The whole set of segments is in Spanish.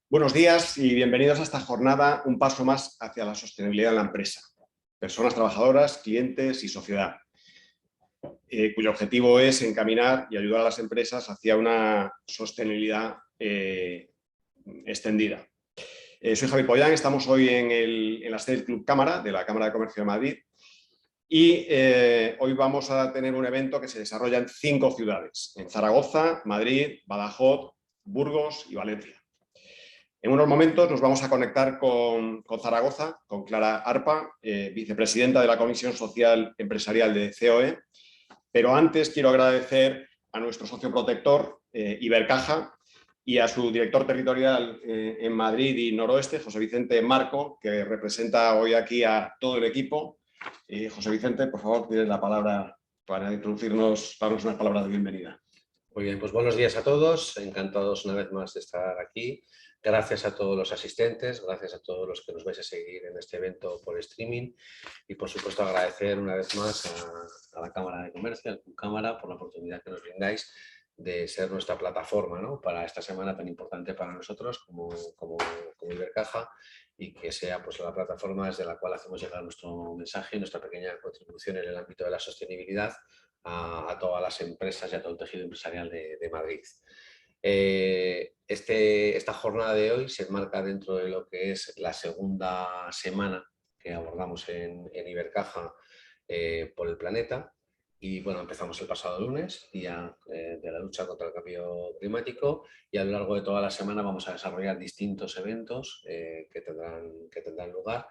Buenos días y bienvenidos a esta jornada, un paso más hacia la sostenibilidad en la empresa. Personas trabajadoras, clientes y sociedad, cuyo objetivo es encaminar y ayudar a las empresas hacia una sostenibilidad extendida. Soy Javi Pollán, estamos hoy en la sede del Club Cámara, de la Cámara de Comercio de Madrid, y hoy vamos a tener un evento que se desarrolla en 5 ciudades, en Zaragoza, Madrid, Badajoz, Burgos y Valencia. En unos momentos nos vamos a conectar con Zaragoza, con Clara Arpa, vicepresidenta de la Comisión Social Empresarial de COE, pero antes quiero agradecer a nuestro socio protector, Ibercaja, y a su director territorial en Madrid y Noroeste, José Vicente Marco, que representa hoy aquí a todo el equipo. José Vicente, por favor, tienes la palabra para introducirnos, darnos unas palabras de bienvenida. Muy bien, pues buenos días a todos, encantados una vez más de estar aquí. Gracias a todos los asistentes, gracias a todos los que nos vais a seguir en este evento por streaming y por supuesto agradecer una vez más a la Cámara de Comercio, al Club Cámara, por la oportunidad que nos brindáis de ser nuestra plataforma, ¿no?, para esta semana tan importante para nosotros como Ibercaja, y que sea pues la plataforma desde la cual hacemos llegar nuestro mensaje y nuestra pequeña contribución en el ámbito de la sostenibilidad a todas las empresas y a todo el tejido empresarial de Madrid. Esta jornada de hoy se enmarca dentro de lo que es la segunda semana que abordamos en Ibercaja por el planeta. Y bueno, empezamos el pasado lunes, día de la lucha contra el cambio climático, y a lo largo de toda la semana vamos a desarrollar distintos eventos que tendrán lugar.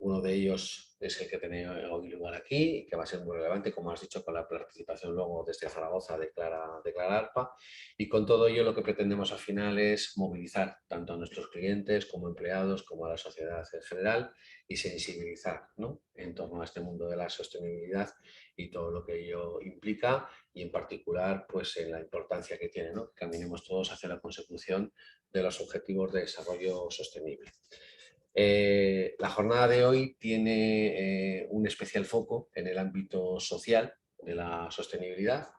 Uno de ellos es el que tiene hoy lugar aquí y que va a ser muy relevante, como has dicho, con la participación luego desde Zaragoza de Clara Arpa. Y con todo ello lo que pretendemos al final es movilizar tanto a nuestros clientes como empleados como a la sociedad en general y sensibilizar, ¿no?, en torno a este mundo de la sostenibilidad y todo lo que ello implica, y en particular pues en la importancia que tiene, ¿no?, que caminemos todos hacia la consecución de los objetivos de desarrollo sostenible. La jornada de hoy tiene un especial foco en el ámbito social de la sostenibilidad.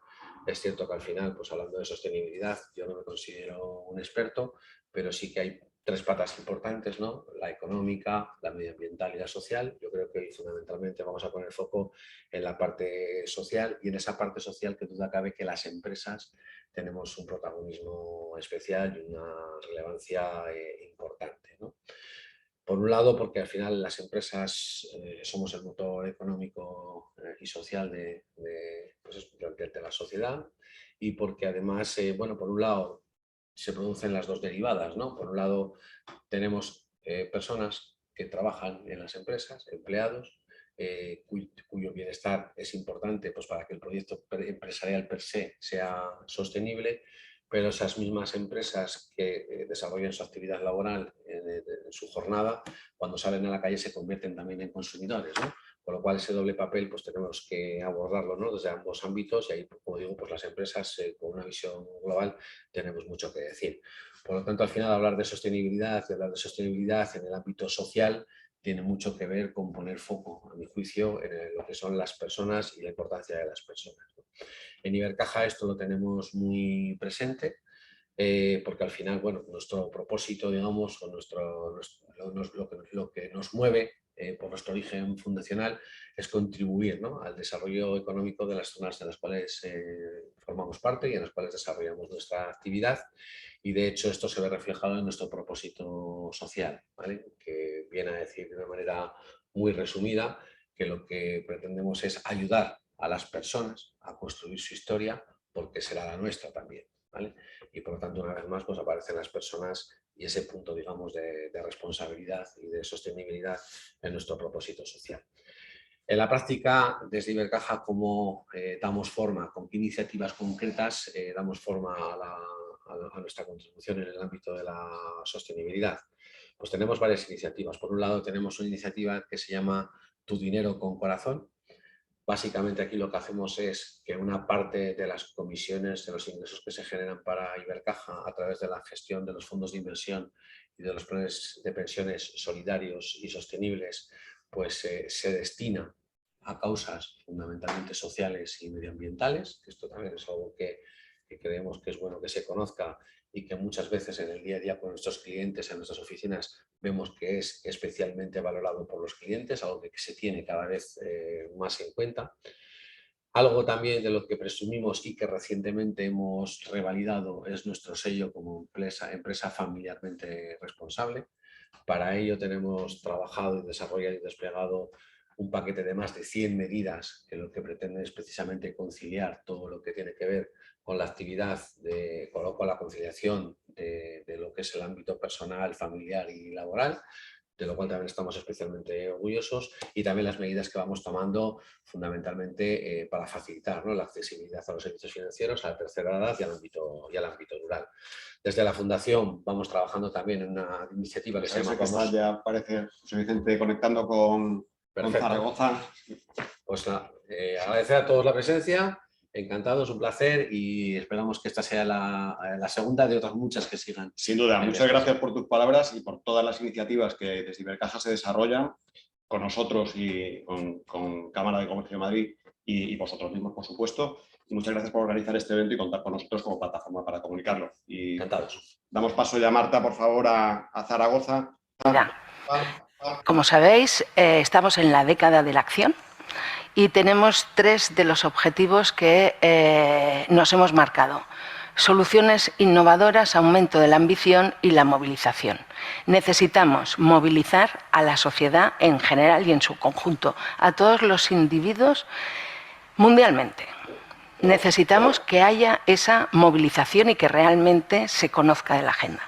Es cierto que al final, pues hablando de sostenibilidad, yo no me considero un experto, pero sí que hay 3 patas importantes, ¿no?, la económica, la medioambiental y la social. Yo creo que hoy fundamentalmente vamos a poner foco en la parte social, y en esa parte social que duda cabe que las empresas tenemos un protagonismo especial y una relevancia importante, ¿no? Por un lado, porque al final las empresas somos el motor económico y social de la sociedad, y porque además, bueno, por un lado se producen las dos derivadas, ¿no? Por un lado tenemos personas que trabajan en las empresas, empleados, cuyo bienestar es importante pues, para que el proyecto empresarial per se sea sostenible, pero esas mismas empresas que desarrollan su actividad laboral en su jornada, cuando salen a la calle se convierten también en consumidores, ¿no? Con lo cual ese doble papel pues tenemos que abordarlo, ¿no?, desde ambos ámbitos, y ahí, como digo, pues las empresas con una visión global tenemos mucho que decir. Por lo tanto, al final hablar de sostenibilidad en el ámbito social tiene mucho que ver con poner foco, a mi juicio, en lo que son las personas y la importancia de las personas, ¿no? En Ibercaja esto lo tenemos muy presente, porque al final, bueno, nuestro propósito, digamos, o lo que nos mueve por nuestro origen fundacional es contribuir, ¿no?, al desarrollo económico de las zonas de las cuales formamos parte y en las cuales desarrollamos nuestra actividad. Y de hecho esto se ve reflejado en nuestro propósito social, ¿vale?, que viene a decir de una manera muy resumida que lo que pretendemos es ayudar a las personas a construir su historia, porque será la nuestra también, ¿vale? Y por lo tanto, una vez más, pues aparecen las personas y ese punto, digamos, de responsabilidad y de sostenibilidad en nuestro propósito social. En la práctica, desde Ibercaja, ¿cómo damos forma, con qué iniciativas concretas damos forma a nuestra contribución en el ámbito de la sostenibilidad? Pues tenemos varias iniciativas. Por un lado, tenemos una iniciativa que se llama Tu dinero con corazón. Básicamente aquí lo que hacemos es que una parte de las comisiones, de los ingresos que se generan para Ibercaja a través de la gestión de los fondos de inversión y de los planes de pensiones solidarios y sostenibles, pues se destina a causas fundamentalmente sociales y medioambientales, que esto también es algo que que creemos que es bueno que se conozca y que muchas veces en el día a día con nuestros clientes, en nuestras oficinas, vemos que es especialmente valorado por los clientes, algo que se tiene cada vez más en cuenta. Algo también de lo que presumimos y que recientemente hemos revalidado es nuestro sello como empresa familiarmente responsable. Para ello tenemos trabajado, desarrollado y desplegado un paquete de más de 100 medidas que lo que pretende es precisamente conciliar todo lo que tiene que ver con la actividad, con la conciliación de lo que es el ámbito personal, familiar y laboral, de lo cual también estamos especialmente orgullosos, y también las medidas que vamos tomando fundamentalmente para facilitar, ¿no?, la accesibilidad a los servicios financieros, a la tercera edad y al ámbito rural. Desde la Fundación vamos trabajando también en una iniciativa que se llama... Está ya, parece, José Vicente, conectando con Zaragoza. Pues agradecer a todos la presencia, encantados, un placer, y esperamos que esta sea la segunda de otras muchas que sigan. Sin duda, muchas gracias por tus palabras y por todas las iniciativas que desde Ibercaja se desarrollan con nosotros y con Cámara de Comercio de Madrid y vosotros mismos, por supuesto. Y muchas gracias por organizar este evento y contar con nosotros como plataforma para comunicarlo. Y encantados. Damos paso ya, Marta, por favor, a Zaragoza. Como sabéis, estamos en la década de la acción y tenemos 3 de los objetivos que nos hemos marcado: soluciones innovadoras, aumento de la ambición y la movilización. Necesitamos movilizar a la sociedad en general y en su conjunto, a todos los individuos mundialmente. Necesitamos que haya esa movilización y que realmente se conozca de la agenda.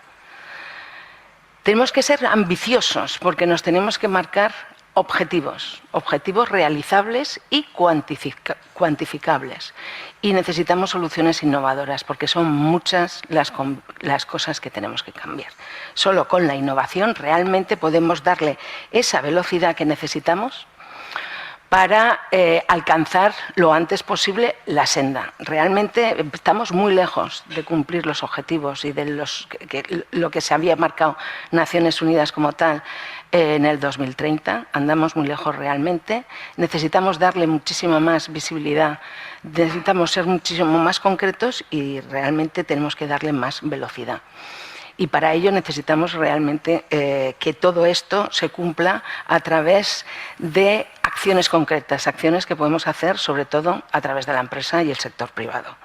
Tenemos que ser ambiciosos porque nos tenemos que marcar objetivos realizables y cuantificables. Y necesitamos soluciones innovadoras porque son muchas las cosas que tenemos que cambiar. Solo con la innovación realmente podemos darle esa velocidad que necesitamos para alcanzar lo antes posible la senda. Realmente estamos muy lejos de cumplir los objetivos y de lo que se había marcado Naciones Unidas como tal en el 2030. Andamos muy lejos realmente. Necesitamos darle muchísima más visibilidad, necesitamos ser muchísimo más concretos y realmente tenemos que darle más velocidad. Y para ello necesitamos realmente que todo esto se cumpla a través de acciones concretas, acciones que podemos hacer sobre todo a través de la empresa y el sector privado.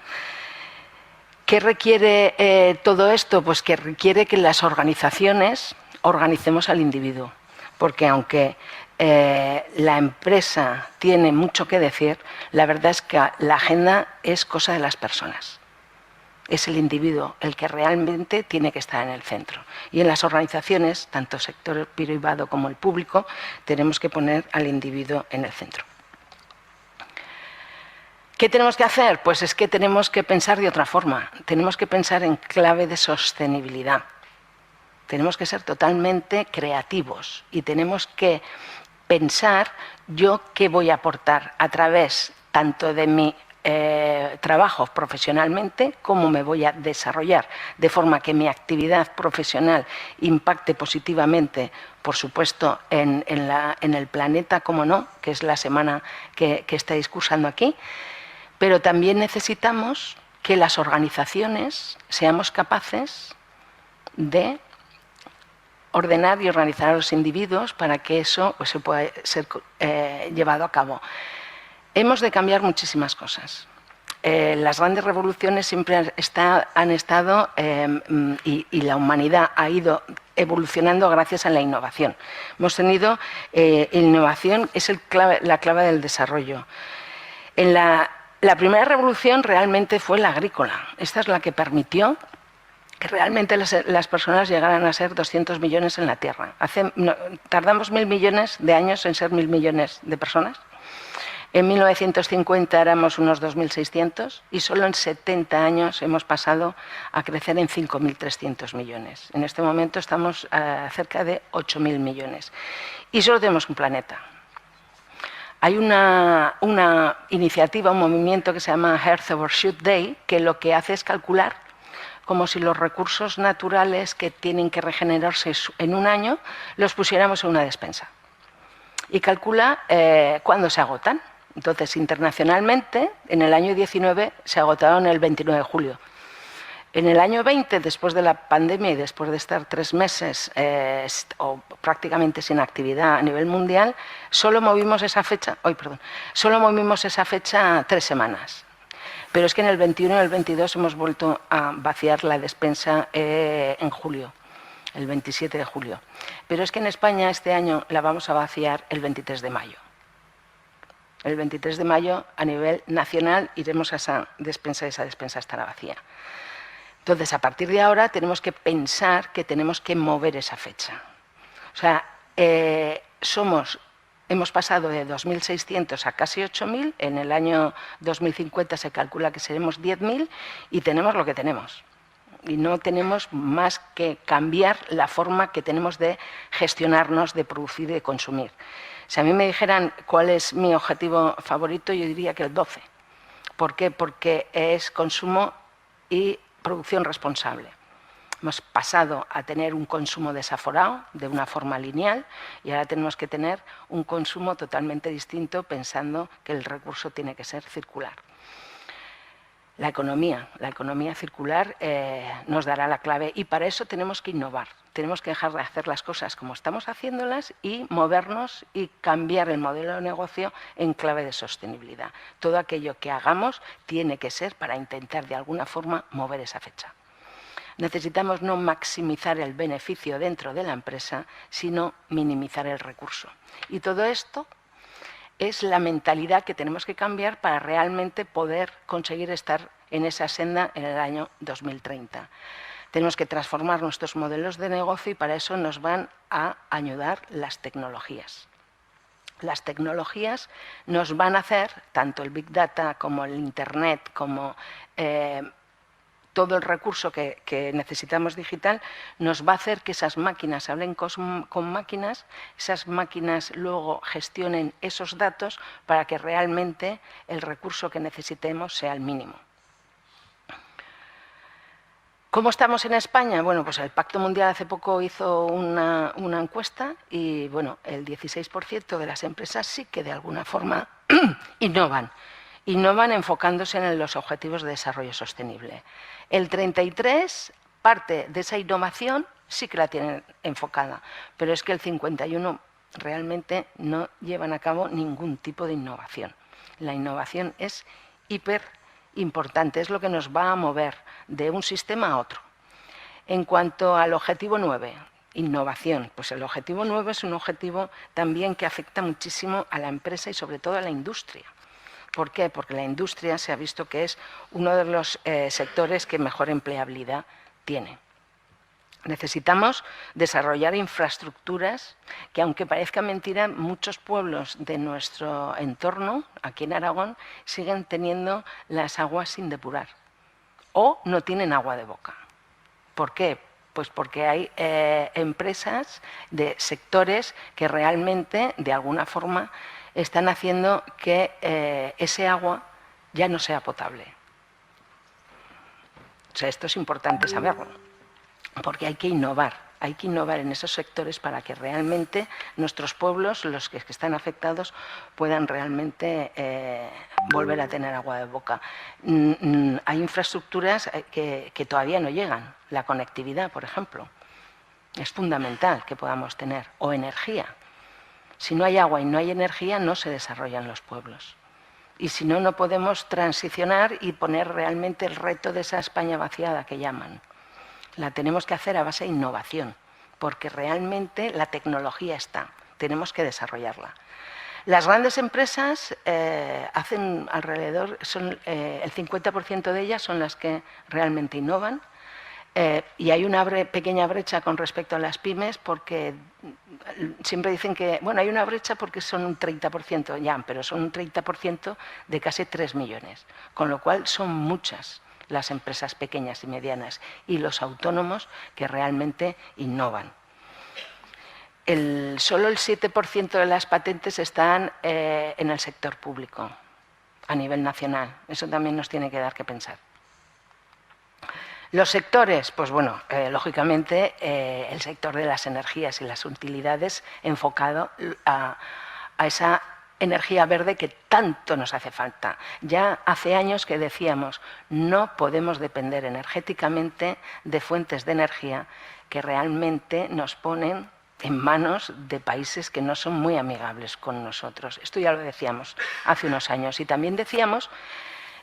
¿Qué requiere todo esto? Pues que requiere que las organizaciones organicemos al individuo, porque aunque la empresa tiene mucho que decir, la verdad es que la agenda es cosa de las personas. Es el individuo el que realmente tiene que estar en el centro. Y en las organizaciones, tanto el sector privado como el público, tenemos que poner al individuo en el centro. ¿Qué tenemos que hacer? Pues es que tenemos que pensar de otra forma. Tenemos que pensar en clave de sostenibilidad. Tenemos que ser totalmente creativos y tenemos que pensar yo qué voy a aportar a través tanto de mi trabajo profesionalmente, cómo me voy a desarrollar de forma que mi actividad profesional impacte positivamente, por supuesto, en el planeta, como no, que es la semana que estáis cursando aquí, pero también necesitamos que las organizaciones seamos capaces de ordenar y organizar a los individuos para que eso pues, se pueda ser llevado a cabo. Hemos de cambiar muchísimas cosas. Las grandes revoluciones siempre han estado y la humanidad ha ido evolucionando gracias a la innovación. Hemos tenido innovación, es la clave del desarrollo. La primera revolución realmente fue la agrícola. Esta es la que permitió que realmente las personas llegaran a ser 200 millones en la Tierra. Tardamos 1.000 millones de años en ser 1.000 millones de personas. En 1950 éramos unos 2.600 y solo en 70 años hemos pasado a crecer en 5.300 millones. En este momento estamos a cerca de 8.000 millones. Y solo tenemos un planeta. Hay una iniciativa, un movimiento que se llama Earth Overshoot Day, que lo que hace es calcular como si los recursos naturales que tienen que regenerarse en un año los pusiéramos en una despensa. Y calcula cuándo se agotan. Entonces, internacionalmente, en el año 19 se agotaron el 29 de julio. En el año 20, después de la pandemia y después de estar 3 meses o prácticamente sin actividad a nivel mundial, solo movimos esa fecha 3 semanas. Pero es que en el 21 y el 22 hemos vuelto a vaciar la despensa en julio, el 27 de julio. Pero es que en España este año la vamos a vaciar el 23 de mayo. El 23 de mayo a nivel nacional iremos a esa despensa y esa despensa estará vacía. Entonces, a partir de ahora tenemos que pensar que tenemos que mover esa fecha. O sea, hemos pasado de 2.600 a casi 8.000, en el año 2050 se calcula que seremos 10.000 y tenemos lo que tenemos. Y no tenemos más que cambiar la forma que tenemos de gestionarnos, de producir y de consumir. Si a mí me dijeran cuál es mi objetivo favorito, yo diría que el 12. ¿Por qué? Porque es consumo y producción responsable. Hemos pasado a tener un consumo desaforado de una forma lineal y ahora tenemos que tener un consumo totalmente distinto pensando que el recurso tiene que ser circular. La economía circular nos dará la clave y para eso tenemos que innovar. Tenemos que dejar de hacer las cosas como estamos haciéndolas y movernos y cambiar el modelo de negocio en clave de sostenibilidad. Todo aquello que hagamos tiene que ser para intentar de alguna forma mover esa fecha. Necesitamos no maximizar el beneficio dentro de la empresa, sino minimizar el recurso. Y todo esto es la mentalidad que tenemos que cambiar para realmente poder conseguir estar en esa senda en el año 2030. Tenemos que transformar nuestros modelos de negocio y para eso nos van a ayudar las tecnologías. Las tecnologías nos van a hacer, tanto el Big Data como el Internet, como todo el recurso que necesitamos digital, nos va a hacer que esas máquinas hablen con máquinas, esas máquinas luego gestionen esos datos para que realmente el recurso que necesitemos sea el mínimo. ¿Cómo estamos en España? Bueno, pues el Pacto Mundial hace poco hizo una encuesta y bueno, el 16% de las empresas sí que de alguna forma innovan. Innovan enfocándose en los objetivos de desarrollo sostenible. El 33%, parte de esa innovación sí que la tienen enfocada, pero es que el 51% realmente no llevan a cabo ningún tipo de innovación. La innovación es hiper importante, es lo que nos va a mover de un sistema a otro. En cuanto al objetivo 9, innovación, pues el objetivo 9 es un objetivo también que afecta muchísimo a la empresa y sobre todo a la industria. ¿Por qué? Porque la industria se ha visto que es uno de los sectores que mejor empleabilidad tiene. Necesitamos desarrollar infraestructuras que, aunque parezca mentira, muchos pueblos de nuestro entorno, aquí en Aragón, siguen teniendo las aguas sin depurar o no tienen agua de boca. ¿Por qué? Pues porque hay empresas de sectores que realmente, de alguna forma, están haciendo que ese agua ya no sea potable. O sea, esto es importante saberlo, porque hay que innovar en esos sectores para que realmente nuestros pueblos, los que están afectados, puedan realmente volver a tener agua de boca. Hay infraestructuras que todavía no llegan, la conectividad, por ejemplo. Es fundamental que podamos tener, o energía. Si no hay agua y no hay energía, no se desarrollan los pueblos. Y si no, no podemos transicionar y poner realmente el reto de esa España vaciada que llaman. La tenemos que hacer a base de innovación, porque realmente la tecnología está, tenemos que desarrollarla. Las grandes empresas hacen alrededor, el 50% de ellas son las que realmente innovan, y hay una pequeña brecha con respecto a las pymes porque siempre dicen que, bueno, hay una brecha porque son un 30% ya, pero son un 30% de casi 3 millones, con lo cual son muchas las empresas pequeñas y medianas y los autónomos que realmente innovan. Solo el 7% de las patentes están en el sector público a nivel nacional. Eso también nos tiene que dar que pensar. Los sectores, pues bueno, lógicamente el sector de las energías y las utilidades enfocado a esa energía verde que tanto nos hace falta. Ya hace años que decíamos, no podemos depender energéticamente de fuentes de energía que realmente nos ponen en manos de países que no son muy amigables con nosotros. Esto ya lo decíamos hace unos años. Y también decíamos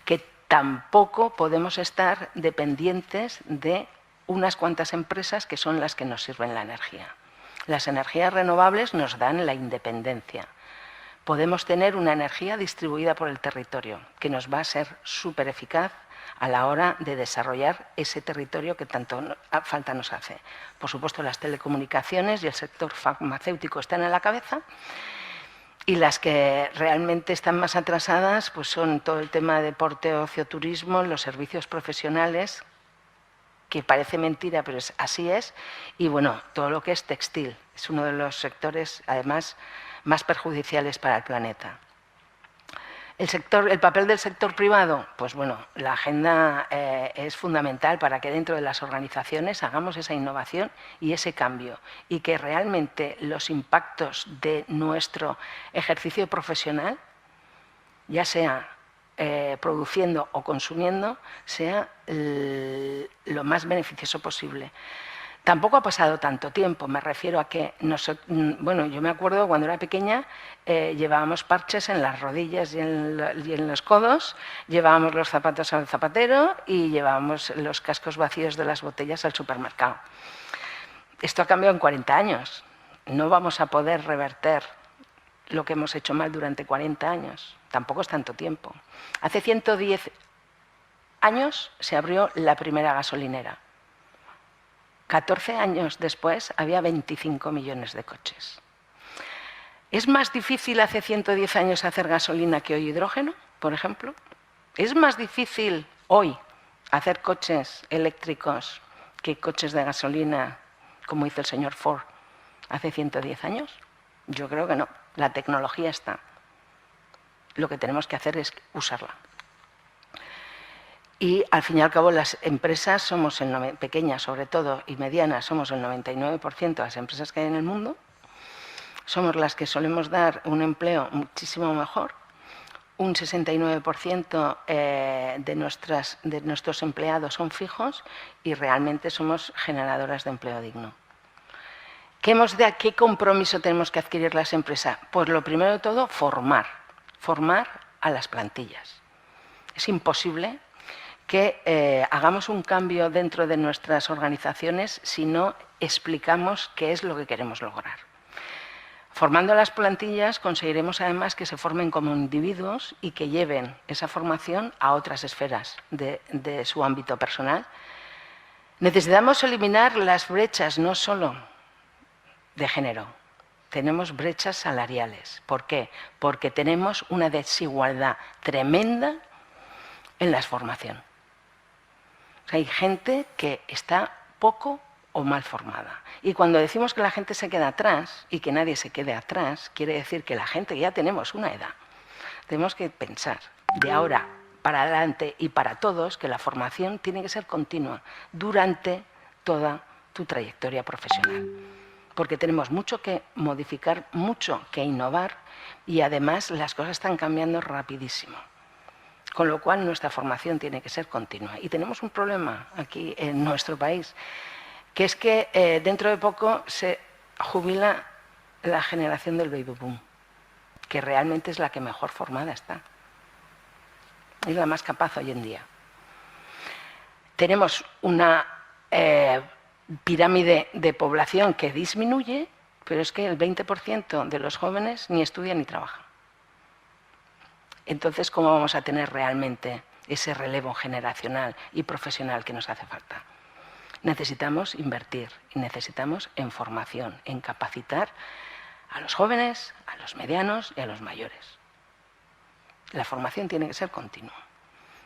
que tampoco podemos estar dependientes de unas cuantas empresas que son las que nos sirven la energía. Las energías renovables nos dan la independencia. Podemos tener una energía distribuida por el territorio, que nos va a ser súper eficaz a la hora de desarrollar ese territorio que tanto falta nos hace. Por supuesto, las telecomunicaciones y el sector farmacéutico están en la cabeza, y las que realmente están más atrasadas pues son todo el tema de deporte, ocio, turismo, los servicios profesionales, que parece mentira, pero así es, y bueno, todo lo que es textil. Es uno de los sectores, además, más perjudiciales para el planeta. El papel del sector privado, pues bueno, la agenda es fundamental para que dentro de las organizaciones hagamos esa innovación y ese cambio, y que realmente los impactos de nuestro ejercicio profesional, ya sea produciendo o consumiendo, sea lo más beneficioso posible. Tampoco ha pasado tanto tiempo, me refiero a que bueno, yo me acuerdo cuando era pequeña llevábamos parches en las rodillas y en los codos, llevábamos los zapatos al zapatero y llevábamos los cascos vacíos de las botellas al supermercado. Esto ha cambiado en 40 años. No vamos a poder reverter lo que hemos hecho mal durante 40 años. Tampoco es tanto tiempo. Hace 110 años se abrió la primera gasolinera. 14 años después había 25 millones de coches. ¿Es más difícil hace 110 años hacer gasolina que hoy hidrógeno, por ejemplo? ¿Es más difícil hoy hacer coches eléctricos que coches de gasolina, como hizo el señor Ford hace 110 años? Yo creo que no. La tecnología está. Lo que tenemos que hacer es usarla. Y al fin y al cabo las empresas somos, pequeñas sobre todo y medianas, somos el 99% de las empresas que hay en el mundo. Somos las que solemos dar un empleo muchísimo mejor. Un 69% de nuestros empleados son fijos y realmente somos generadoras de empleo digno. ¿Qué compromiso tenemos que adquirir las empresas? Pues lo primero de todo, formar a las plantillas. Es imposible que hagamos un cambio dentro de nuestras organizaciones si no explicamos qué es lo que queremos lograr. Formando a las plantillas conseguiremos además que se formen como individuos y que lleven esa formación a otras esferas de su ámbito personal. Necesitamos eliminar las brechas no solo de género, tenemos brechas salariales. ¿Por qué? Porque tenemos una desigualdad tremenda en la formación. O sea, hay gente que está poco o mal formada. Y cuando decimos que la gente se queda atrás y que nadie se quede atrás, quiere decir que la gente ya tenemos una edad. Tenemos que pensar de ahora para adelante y para todos que la formación tiene que ser continua durante toda tu trayectoria profesional. Porque tenemos mucho que modificar, mucho que innovar y además las cosas están cambiando rapidísimo. Con lo cual nuestra formación tiene que ser continua. Y tenemos un problema aquí en nuestro país, que es que dentro de poco se jubila la generación del baby boom, que realmente es la que mejor formada está. Es la más capaz hoy en día. Tenemos una pirámide de población que disminuye, pero es que el 20% de los jóvenes ni estudian ni trabajan. Entonces, ¿cómo vamos a tener realmente ese relevo generacional y profesional que nos hace falta? Necesitamos invertir y necesitamos en formación, en capacitar a los jóvenes, a los medianos y a los mayores. La formación tiene que ser continua.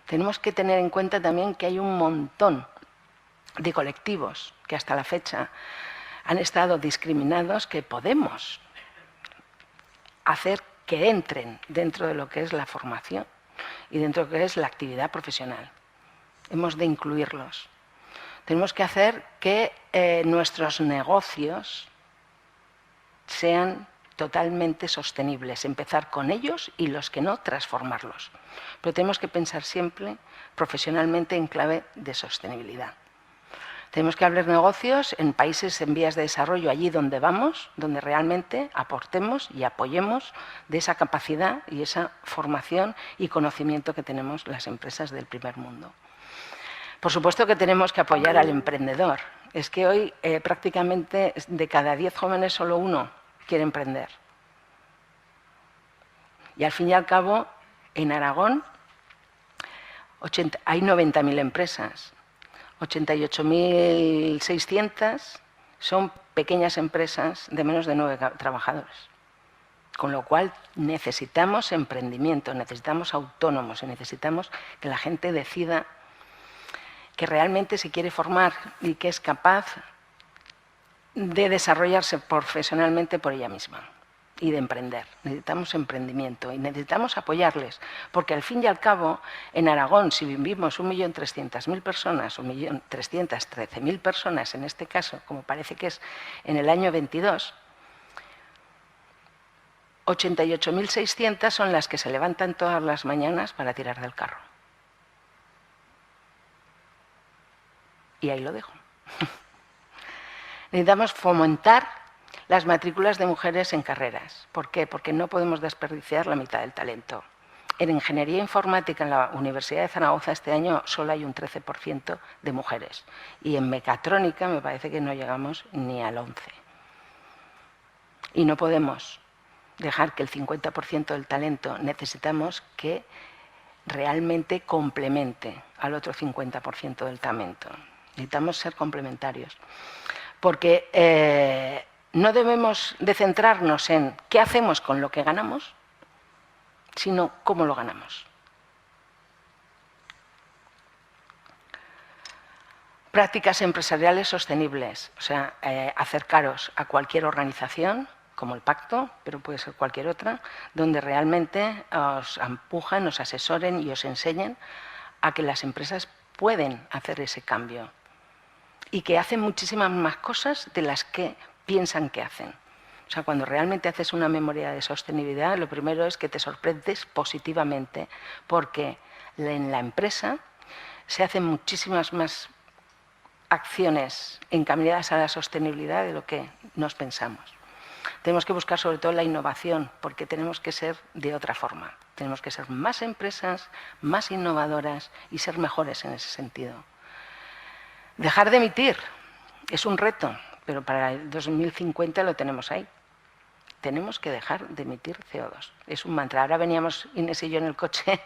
Tenemos que tener en cuenta también que hay un montón de colectivos que hasta la fecha han estado discriminados que podemos hacer que entren dentro de lo que es la formación y dentro de lo que es la actividad profesional. Hemos de incluirlos. Tenemos que hacer que nuestros negocios sean totalmente sostenibles, empezar con ellos y los que no, transformarlos. Pero tenemos que pensar siempre profesionalmente en clave de sostenibilidad. Tenemos que abrir negocios en países en vías de desarrollo, allí donde vamos, donde realmente aportemos y apoyemos de esa capacidad y esa formación y conocimiento que tenemos las empresas del primer mundo. Por supuesto que tenemos que apoyar al emprendedor. Es que hoy prácticamente de cada 10 jóvenes solo uno quiere emprender. Y al fin y al cabo, en Aragón hay 90.000 empresas. 88.600 son pequeñas empresas de menos de 9 trabajadores. Con lo cual necesitamos emprendimiento, necesitamos autónomos y necesitamos que la gente decida que realmente se quiere formar y que es capaz de desarrollarse profesionalmente por ella misma y de emprender. Necesitamos emprendimiento y necesitamos apoyarles, porque al fin y al cabo, en Aragón, si vivimos 1.300.000 personas, 1.313.000 personas en este caso, como parece que es en el año 22, 88.600 son las que se levantan todas las mañanas para tirar del carro. Y ahí lo dejo. Necesitamos fomentar las matrículas de mujeres en carreras. ¿Por qué? Porque no podemos desperdiciar la mitad del talento. En Ingeniería Informática en la Universidad de Zaragoza este año solo hay un 13% de mujeres. Y en Mecatrónica me parece que no llegamos ni al 11%. Y no podemos dejar que el 50% del talento necesitamos que realmente complemente al otro 50% del talento. Necesitamos ser complementarios. Porque no debemos de centrarnos en qué hacemos con lo que ganamos, sino cómo lo ganamos. Prácticas empresariales sostenibles, o sea, acercaros a cualquier organización, como el Pacto, pero puede ser cualquier otra, donde realmente os empujan, os asesoren y os enseñen a que las empresas pueden hacer ese cambio y que hacen muchísimas más cosas de las que piensan que hacen. O sea, cuando realmente haces una memoria de sostenibilidad, lo primero es que te sorprendes positivamente, porque en la empresa se hacen muchísimas más acciones encaminadas a la sostenibilidad de lo que nos pensamos. Tenemos que buscar sobre todo la innovación, porque tenemos que ser de otra forma. Tenemos que ser más empresas, más innovadoras y ser mejores en ese sentido. Dejar de emitir es un reto, pero para el 2050 lo tenemos ahí. Tenemos que dejar de emitir CO2. Es un mantra. Ahora veníamos Inés y yo en el coche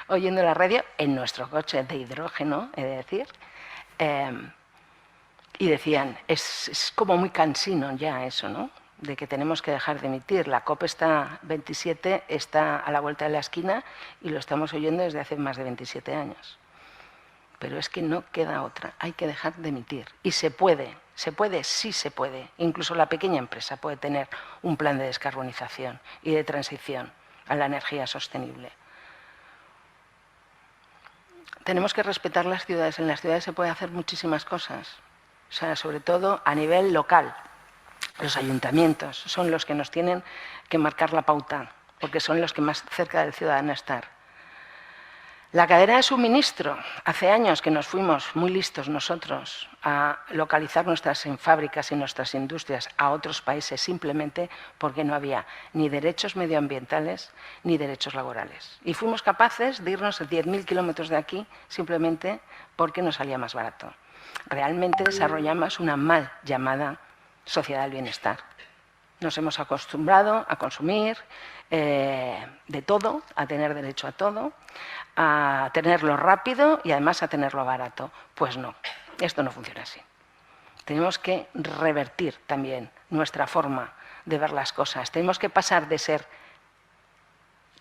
oyendo la radio, en nuestro coche de hidrógeno, he de decir, y decían, es como muy cansino ya eso, ¿no? De que tenemos que dejar de emitir. La COP27 está a la vuelta de la esquina y lo estamos oyendo desde hace más de 27 años. Pero es que no queda otra, hay que dejar de emitir. Y se puede, sí se puede. Incluso la pequeña empresa puede tener un plan de descarbonización y de transición a la energía sostenible. Tenemos que respetar las ciudades. En las ciudades se puede hacer muchísimas cosas. O sea, sobre todo a nivel local. Los ayuntamientos son los que nos tienen que marcar la pauta, porque son los que más cerca del ciudadano están. La cadena de suministro. Hace años que nos fuimos muy listos nosotros a localizar nuestras fábricas y nuestras industrias a otros países simplemente porque no había ni derechos medioambientales ni derechos laborales. Y fuimos capaces de irnos a 10.000 kilómetros de aquí simplemente porque nos salía más barato. Realmente desarrollamos una mal llamada sociedad del bienestar. Nos hemos acostumbrado a consumir de todo, a tener derecho a todo, a tenerlo rápido y además a tenerlo barato. Pues no, esto no funciona así. Tenemos que revertir también nuestra forma de ver las cosas. Tenemos que pasar de ser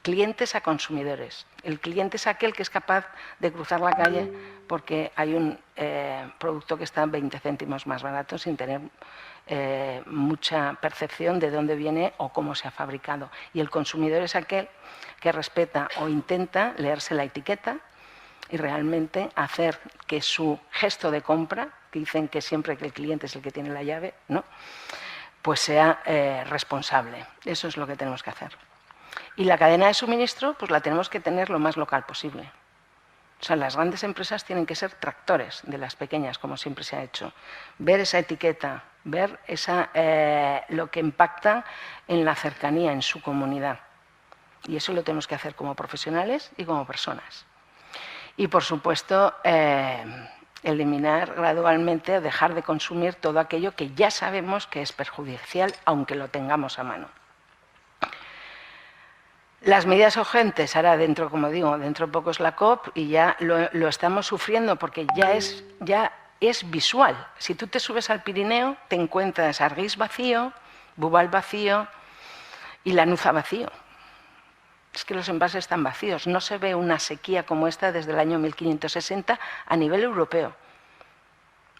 clientes a consumidores. El cliente es aquel que es capaz de cruzar la calle porque hay un producto que está 20 céntimos más barato sin tener mucha percepción de dónde viene o cómo se ha fabricado. Y el consumidor es aquel que respeta o intenta leerse la etiqueta y realmente hacer que su gesto de compra, que dicen que siempre que el cliente es el que tiene la llave, ¿no?, pues sea responsable. Eso es lo que tenemos que hacer. Y la cadena de suministro pues la tenemos que tener lo más local posible. O sea, las grandes empresas tienen que ser tractores de las pequeñas, como siempre se ha hecho. Ver esa etiqueta, ver lo que impacta en la cercanía, en su comunidad. Y eso lo tenemos que hacer como profesionales y como personas. Y, por supuesto, eliminar gradualmente, dejar de consumir todo aquello que ya sabemos que es perjudicial, aunque lo tengamos a mano. Las medidas urgentes, ahora dentro, como digo, dentro de poco es la COP y ya lo estamos sufriendo porque ya es visual. Si tú te subes al Pirineo, te encuentras Arguís vacío, Bubal vacío y Lanuza vacío. Es que los envases están vacíos. No se ve una sequía como esta desde el año 1560 a nivel europeo.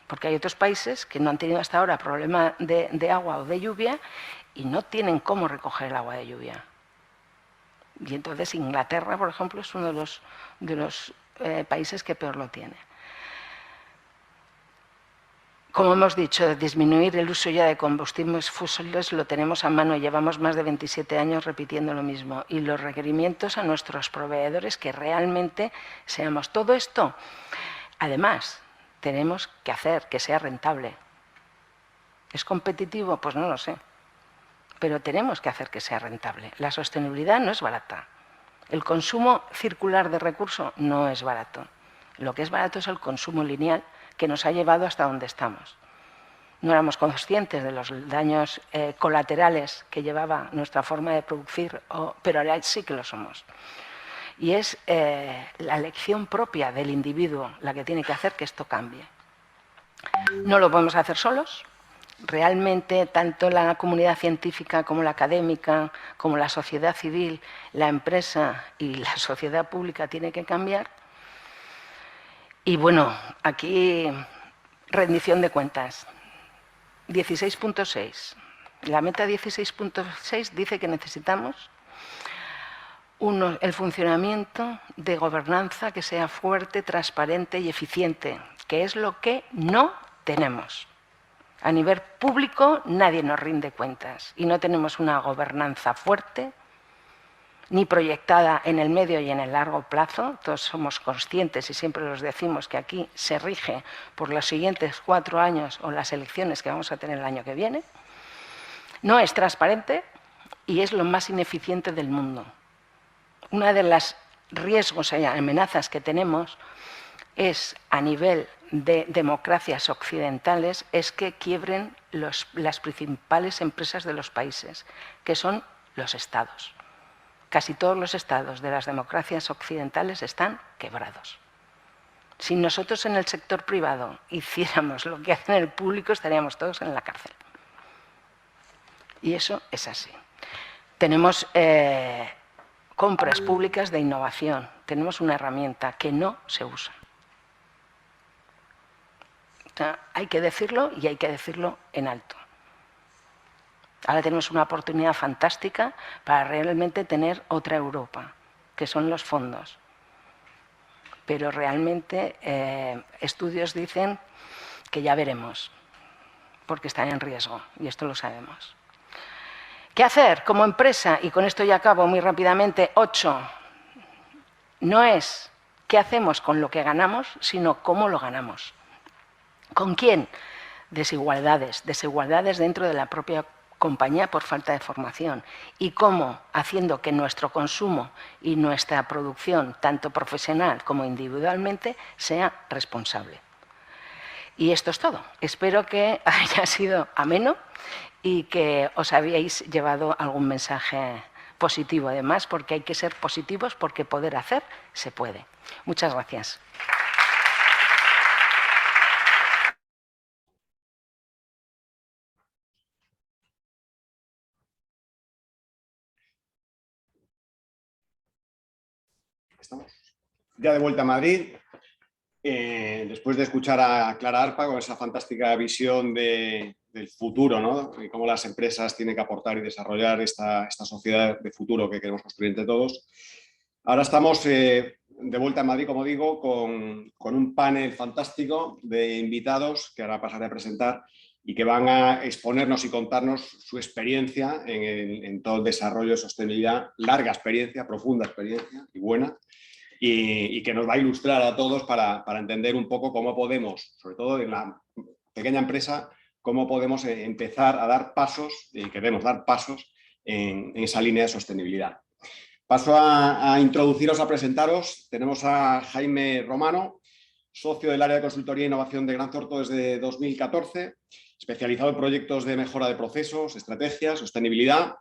Porque hay otros países que no han tenido hasta ahora problema de agua o de lluvia y no tienen cómo recoger el agua de lluvia. Y entonces Inglaterra, por ejemplo, es uno de los países que peor lo tiene. Como hemos dicho, disminuir el uso ya de combustibles fósiles lo tenemos a mano. Llevamos más de 27 años repitiendo lo mismo. Y los requerimientos a nuestros proveedores que realmente seamos todo esto. Además, tenemos que hacer que sea rentable. ¿Es competitivo? Pues no lo sé. Pero tenemos que hacer que sea rentable. La sostenibilidad no es barata. El consumo circular de recursos no es barato. Lo que es barato es el consumo lineal que nos ha llevado hasta donde estamos. No éramos conscientes de los daños colaterales que llevaba nuestra forma de producir, pero ahora sí que lo somos. Y es la elección propia del individuo la que tiene que hacer que esto cambie. No lo podemos hacer solos. Realmente, tanto la comunidad científica como la académica, como la sociedad civil, la empresa y la sociedad pública tiene que cambiar. Y bueno, aquí rendición de cuentas. 16.6. La meta 16.6 dice que necesitamos el funcionamiento de gobernanza que sea fuerte, transparente y eficiente, que es lo que no tenemos. A nivel público nadie nos rinde cuentas y no tenemos una gobernanza fuerte ni proyectada en el medio y en el largo plazo. Todos somos conscientes y siempre los decimos que aquí se rige por los siguientes 4 años o las elecciones que vamos a tener el año que viene. No es transparente y es lo más ineficiente del mundo. Una de los riesgos y amenazas que tenemos es a nivel de democracias occidentales es que quiebren las principales empresas de los países, que son los estados. Casi todos los estados de las democracias occidentales están quebrados. Si nosotros en el sector privado hiciéramos lo que hacen en el público, estaríamos todos en la cárcel. Y eso es así. Tenemos compras públicas de innovación. Tenemos una herramienta que no se usa. O sea, hay que decirlo y hay que decirlo en alto. Ahora tenemos una oportunidad fantástica para realmente tener otra Europa, que son los fondos. Pero realmente estudios dicen que ya veremos, porque están en riesgo, y esto lo sabemos. ¿Qué hacer como empresa? Y con esto ya acabo muy rápidamente. 8. No es qué hacemos con lo que ganamos, sino cómo lo ganamos. ¿Con quién? Desigualdades. Desigualdades dentro de la propia compañía por falta de formación. ¿Y cómo? Haciendo que nuestro consumo y nuestra producción, tanto profesional como individualmente, sea responsable. Y esto es todo. Espero que haya sido ameno y que os habéis llevado algún mensaje positivo, además, porque hay que ser positivos, porque poder hacer se puede. Muchas gracias. Estamos ya de vuelta a Madrid, después de escuchar a Clara Arpa con esa fantástica visión del futuro, ¿no? Y cómo las empresas tienen que aportar y desarrollar esta sociedad de futuro que queremos construir entre todos. Ahora estamos de vuelta a Madrid, como digo, con un panel fantástico de invitados que ahora pasaré a presentar y que van a exponernos y contarnos su experiencia en todo el desarrollo de sostenibilidad, larga experiencia, profunda experiencia y buena, y que nos va a ilustrar a todos para entender un poco cómo podemos, sobre todo en la pequeña empresa, cómo podemos empezar a dar pasos, y queremos dar pasos en esa línea de sostenibilidad. Paso a introduciros, a presentaros. Tenemos a Jaime Romano, socio del área de consultoría e innovación de Gran Thornton desde 2014, especializado en proyectos de mejora de procesos, estrategias, sostenibilidad,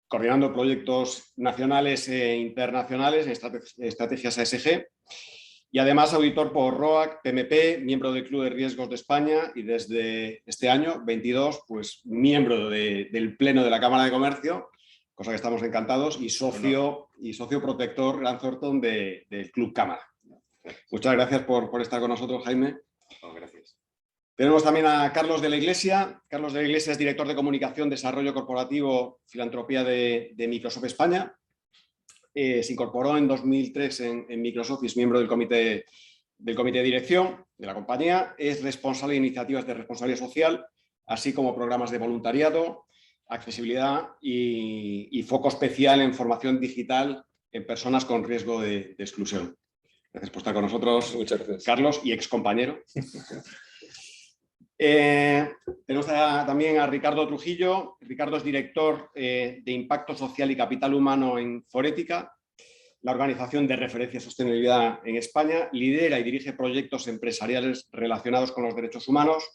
coordinando proyectos nacionales e internacionales en estrategias ESG, y además auditor por ROAC, PMP, miembro del Club de Riesgos de España y desde este año, 22, pues miembro del Pleno de la Cámara de Comercio, cosa que estamos encantados, y socio protector Gran Thornton del Club Cámara. Muchas gracias por estar con nosotros, Jaime. Oh, gracias. Tenemos también a Carlos de la Iglesia. Carlos de la Iglesia es director de Comunicación, Desarrollo Corporativo, Filantropía de Microsoft España. Se incorporó en 2003 en Microsoft y es miembro del comité de dirección de la compañía. Es responsable de iniciativas de responsabilidad social, así como programas de voluntariado, accesibilidad y foco especial en formación digital en personas con riesgo de exclusión. Gracias por estar con nosotros. Muchas gracias, Carlos, y ex compañero. Tenemos también a Ricardo Trujillo. Ricardo es director de Impacto Social y Capital Humano en Forética, la organización de referencia a sostenibilidad en España. Lidera y dirige proyectos empresariales relacionados con los derechos humanos,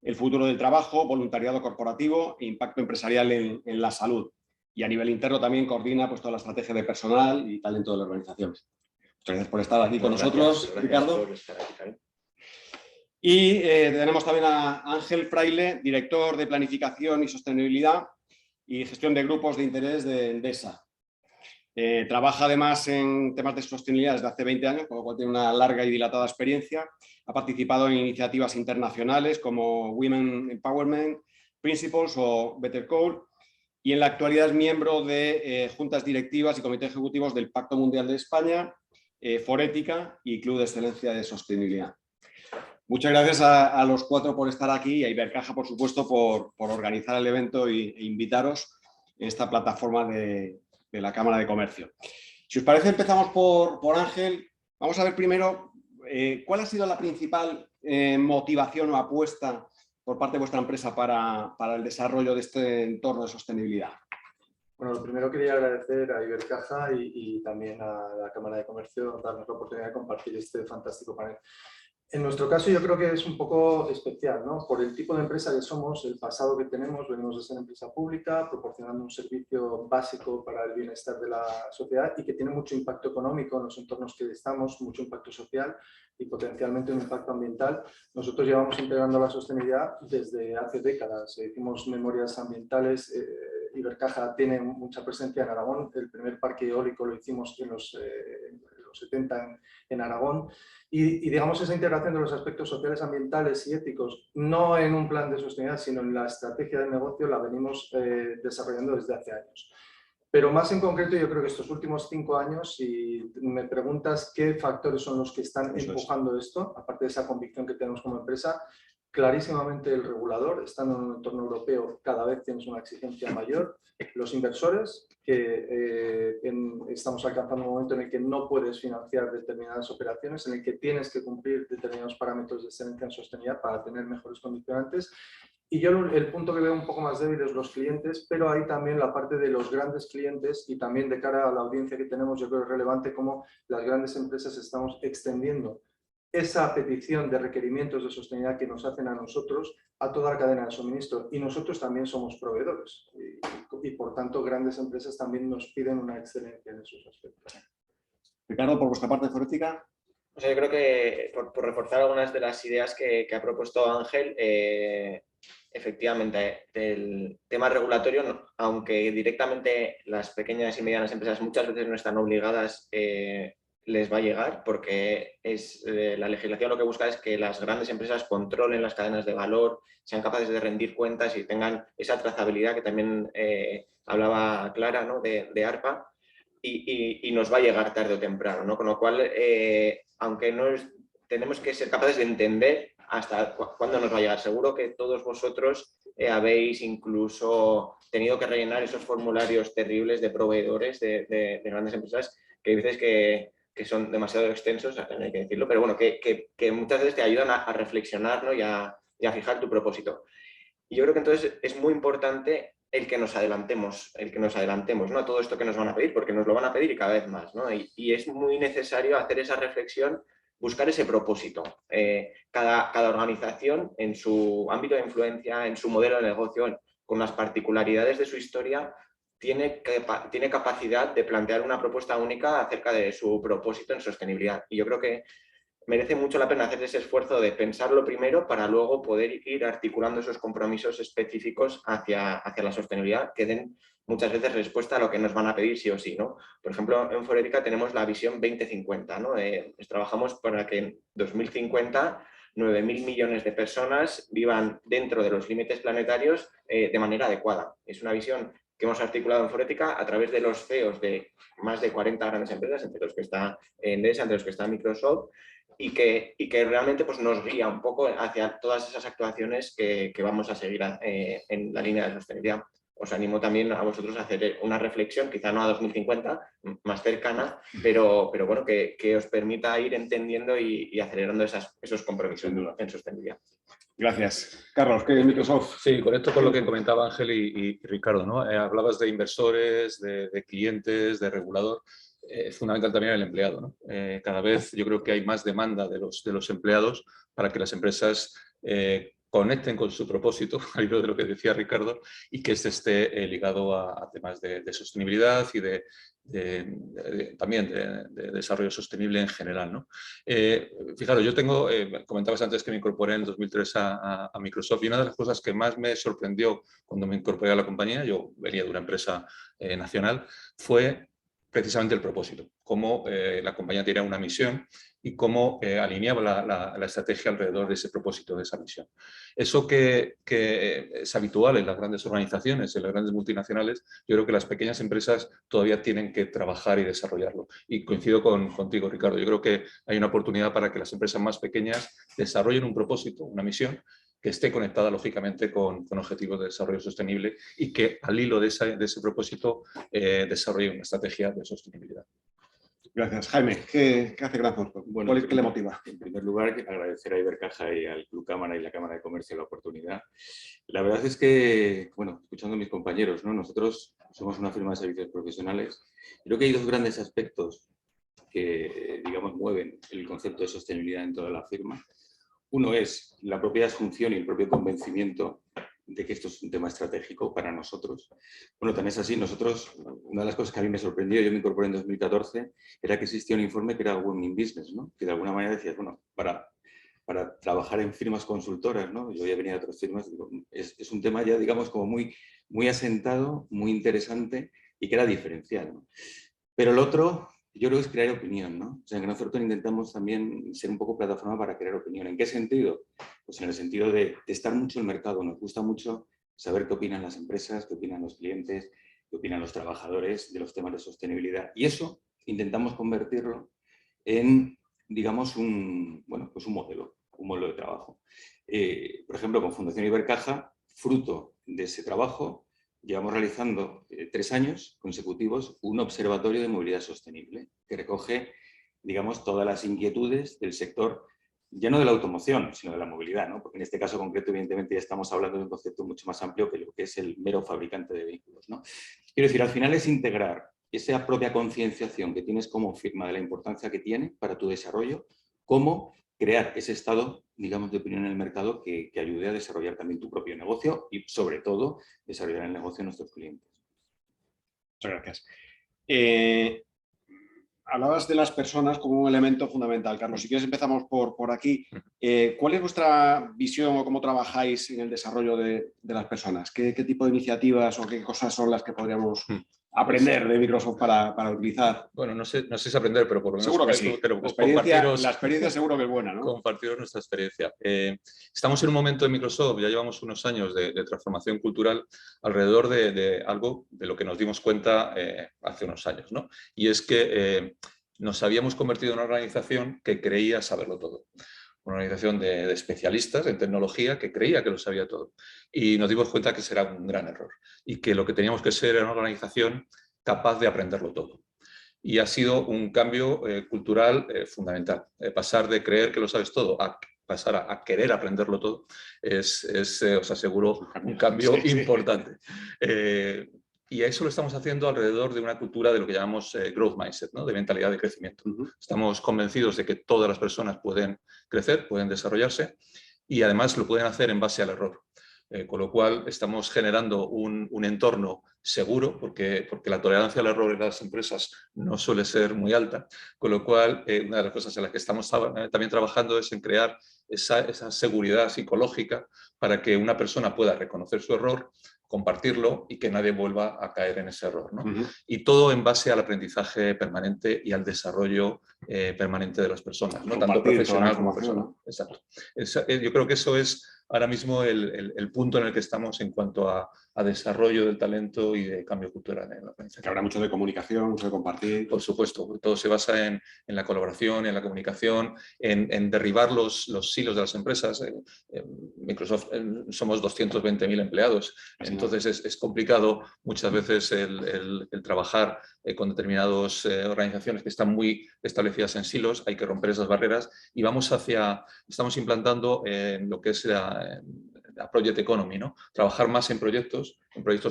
el futuro del trabajo, voluntariado corporativo e impacto empresarial en la salud. Y a nivel interno también coordina pues, toda la estrategia de personal y talento de la organización. Muchas gracias por estar aquí con nosotros, Ricardo. Y tenemos también a Ángel Fraile, director de Planificación y Sostenibilidad y Gestión de Grupos de Interés de Endesa. Trabaja además en temas de sostenibilidad desde hace 20 años, con lo cual tiene una larga y dilatada experiencia. Ha participado en iniciativas internacionales como Women Empowerment Principles o Better Code, y en la actualidad es miembro de juntas directivas y comités ejecutivos del Pacto Mundial de España, Forética y Club de Excelencia de Sostenibilidad. Muchas gracias a los cuatro por estar aquí y a Ibercaja, por supuesto, por organizar el evento e invitaros en esta plataforma de la Cámara de Comercio. Si os parece, empezamos por Ángel. Vamos a ver primero cuál ha sido la principal motivación o apuesta por parte de vuestra empresa para el desarrollo de este entorno de sostenibilidad. Bueno, lo primero quería agradecer a Ibercaja y también a la Cámara de Comercio darnos la oportunidad de compartir este fantástico panel. En nuestro caso yo creo que es un poco especial, ¿no? Por el tipo de empresa que somos, el pasado que tenemos, venimos de ser empresa pública, proporcionando un servicio básico para el bienestar de la sociedad y que tiene mucho impacto económico en los entornos que estamos, mucho impacto social y potencialmente un impacto ambiental. Nosotros llevamos integrando la sostenibilidad desde hace décadas. Hicimos memorias ambientales. Ibercaja tiene mucha presencia en Aragón. El primer parque eólico lo hicimos en los 70 en Aragón. Y digamos esa integración de los aspectos sociales, ambientales y éticos, no en un plan de sostenibilidad, sino en la estrategia del negocio, la venimos desarrollando desde hace años. Pero más en concreto, yo creo que estos últimos 5 años, si me preguntas qué factores son los que están empujando esto, aparte de esa convicción que tenemos como empresa, clarísimamente el regulador, estando en un entorno europeo, cada vez tienes una exigencia mayor. Los inversores, que estamos alcanzando un momento en el que no puedes financiar determinadas operaciones, en el que tienes que cumplir determinados parámetros de excelencia en sostenibilidad para tener mejores condicionantes. Y yo el punto que veo un poco más débil es los clientes, pero hay también la parte de los grandes clientes y también de cara a la audiencia que tenemos, yo creo que es relevante cómo las grandes empresas estamos extendiendo esa petición de requerimientos de sostenibilidad que nos hacen a nosotros, a toda la cadena de suministro. Y nosotros también somos proveedores. Y por tanto, grandes empresas también nos piden una excelencia en esos aspectos. Ricardo, por vuestra parte de Forética. O sea, yo creo que por reforzar algunas de las ideas que ha propuesto Ángel, efectivamente, el tema regulatorio, aunque directamente las pequeñas y medianas empresas muchas veces no están obligadas, les va a llegar, porque la legislación lo que busca es que las grandes empresas controlen las cadenas de valor, sean capaces de rendir cuentas y tengan esa trazabilidad que también hablaba Clara, ¿no? de ARPA, y nos va a llegar tarde o temprano, ¿no? Con lo cual, aunque tenemos que ser capaces de entender hasta cuándo nos va a llegar. Seguro que todos vosotros habéis incluso tenido que rellenar esos formularios terribles de proveedores de grandes empresas que dices que son demasiado extensos, hay que decirlo, pero bueno, que muchas veces te ayudan a reflexionar, ¿no? y a fijar tu propósito. Y yo creo que entonces es muy importante el que nos adelantemos, ¿no? A todo esto que nos van a pedir, porque nos lo van a pedir y cada vez más, ¿no? Y es muy necesario hacer esa reflexión, buscar ese propósito. Cada organización en su ámbito de influencia, en su modelo de negocio, con las particularidades de su historia, tiene capacidad de plantear una propuesta única acerca de su propósito en sostenibilidad. Y yo creo que merece mucho la pena hacer ese esfuerzo de pensarlo primero para luego poder ir articulando esos compromisos específicos hacia la sostenibilidad que den muchas veces respuesta a lo que nos van a pedir sí o sí, ¿no? Por ejemplo, en Forética tenemos la visión 2050, ¿no? Trabajamos para que en 2050 9.000 millones de personas vivan dentro de los límites planetarios de manera adecuada. Es una visión que hemos articulado en Forética a través de los CEOs de más de 40 grandes empresas, entre los que está Endesa, entre los que está Microsoft, y que realmente pues, nos guía un poco hacia todas esas actuaciones que vamos a seguir en la línea de sostenibilidad. Os animo también a vosotros a hacer una reflexión, quizá no a 2050, más cercana, pero bueno, que os permita ir entendiendo y acelerando esos compromisos en sostenibilidad. Gracias. Carlos, ¿qué es Microsoft? Sí, conecto con lo que comentaba Ángel y Ricardo, ¿no? Hablabas de inversores, de clientes, de regulador. Es fundamental también el empleado, ¿no? Cada vez yo creo que hay más demanda de los empleados para que las empresas conecten con su propósito, al hilo de lo que decía Ricardo, y que este esté ligado a temas de sostenibilidad y también de desarrollo sostenible en general, ¿no? Fijaros, yo comentabas antes que me incorporé en 2003 a Microsoft, y una de las cosas que más me sorprendió cuando me incorporé a la compañía, yo venía de una empresa nacional, fue precisamente el propósito, cómo la compañía tenía una misión y cómo alineaba la estrategia alrededor de ese propósito, de esa misión. Eso que es habitual en las grandes organizaciones, en las grandes multinacionales, yo creo que las pequeñas empresas todavía tienen que trabajar y desarrollarlo. Y coincido contigo, Ricardo, yo creo que hay una oportunidad para que las empresas más pequeñas desarrollen un propósito, una misión, que esté conectada lógicamente con objetivos de desarrollo sostenible y que al hilo de ese propósito desarrolle una estrategia de sostenibilidad. Gracias. Jaime, ¿qué hace Gran Thornton? Bueno, ¿Qué le motiva? En primer lugar, agradecer a Ibercaja y al Club Cámara y la Cámara de Comercio la oportunidad. La verdad es que, bueno, escuchando a mis compañeros, ¿no? Nosotros somos una firma de servicios profesionales. Creo que hay dos grandes aspectos que, digamos, mueven el concepto de sostenibilidad en toda la firma. Uno es la propia función y el propio convencimiento de que esto es un tema estratégico para nosotros. Bueno, también es así. Nosotros, una de las cosas que a mí me sorprendió, yo me incorporé en 2014, era que existía un informe que era Women in Business, ¿no? Que de alguna manera decías, bueno, para trabajar en firmas consultoras, ¿no? Yo ya venía de otras firmas, digo, es un tema ya, digamos, como muy asentado, muy interesante y que era diferencial, ¿no? Pero el otro, yo creo que es crear opinión, ¿no? O sea, en Gran Thornton intentamos también ser un poco plataforma para crear opinión. ¿En qué sentido? Pues en el sentido de testar mucho el mercado. Nos gusta mucho saber qué opinan las empresas, qué opinan los clientes, qué opinan los trabajadores de los temas de sostenibilidad. Y eso intentamos convertirlo en, digamos, un modelo de trabajo. Por ejemplo, con Fundación Ibercaja, fruto de ese trabajo, llevamos realizando 3 años consecutivos un observatorio de movilidad sostenible que recoge, digamos, todas las inquietudes del sector, ya no de la automoción, sino de la movilidad, ¿no? Porque en este caso concreto, evidentemente, ya estamos hablando de un concepto mucho más amplio que lo que es el mero fabricante de vehículos, ¿no? Quiero decir, al final es integrar esa propia concienciación que tienes como firma de la importancia que tiene para tu desarrollo, cómo crear ese estado, digamos, de opinión en el mercado que ayude a desarrollar también tu propio negocio y, sobre todo, desarrollar el negocio de nuestros clientes. Muchas gracias. Hablabas de las personas como un elemento fundamental. Carlos, si quieres empezamos por aquí. ¿Cuál es vuestra visión o cómo trabajáis en el desarrollo de las personas? ¿Qué tipo de iniciativas o qué cosas son las que podríamos aprender de Microsoft para utilizar? Bueno, no sé si es aprender, pero por lo menos seguro que sí. Pero la experiencia seguro que es buena, ¿no? Compartiros nuestra experiencia. Estamos en un momento en Microsoft, ya llevamos unos años de transformación cultural alrededor de algo de lo que nos dimos cuenta hace unos años, ¿no? Y es que nos habíamos convertido en una organización que creía saberlo todo. una organización de especialistas en tecnología que creía que lo sabía todo. Y nos dimos cuenta que ese era un gran error y que lo que teníamos que ser era una organización capaz de aprenderlo todo. Y ha sido un cambio cultural fundamental. Pasar de creer que lo sabes todo a pasar a querer aprenderlo todo os aseguro, un cambio importante. Y eso lo estamos haciendo alrededor de una cultura de lo que llamamos growth mindset, ¿no? De mentalidad de crecimiento. Estamos convencidos de que todas las personas pueden crecer, pueden desarrollarse y además lo pueden hacer en base al error. Con lo cual estamos generando un entorno seguro, porque la tolerancia al error en las empresas no suele ser muy alta, con lo cual una de las cosas en las que estamos también trabajando es en crear esa seguridad psicológica para que una persona pueda reconocer su error, compartirlo y que nadie vuelva a caer en ese error, ¿no? Y todo en base al aprendizaje permanente y al desarrollo permanente de las personas, ¿no? Tanto profesional como personal. Exacto. Yo creo que eso es ahora mismo el punto en el que estamos en cuanto a desarrollo del talento y de cambio cultural en la organización. Que habrá mucho de comunicación, mucho de compartir. Por supuesto, todo se basa en la colaboración, en la comunicación, en derribar los silos de las empresas. Microsoft somos 220.000 empleados, entonces es complicado muchas veces el trabajar con determinadas organizaciones que están muy establecidas en silos. Hay que romper esas barreras y estamos implantando lo que es la Project Economy, ¿no? Trabajar más en proyectos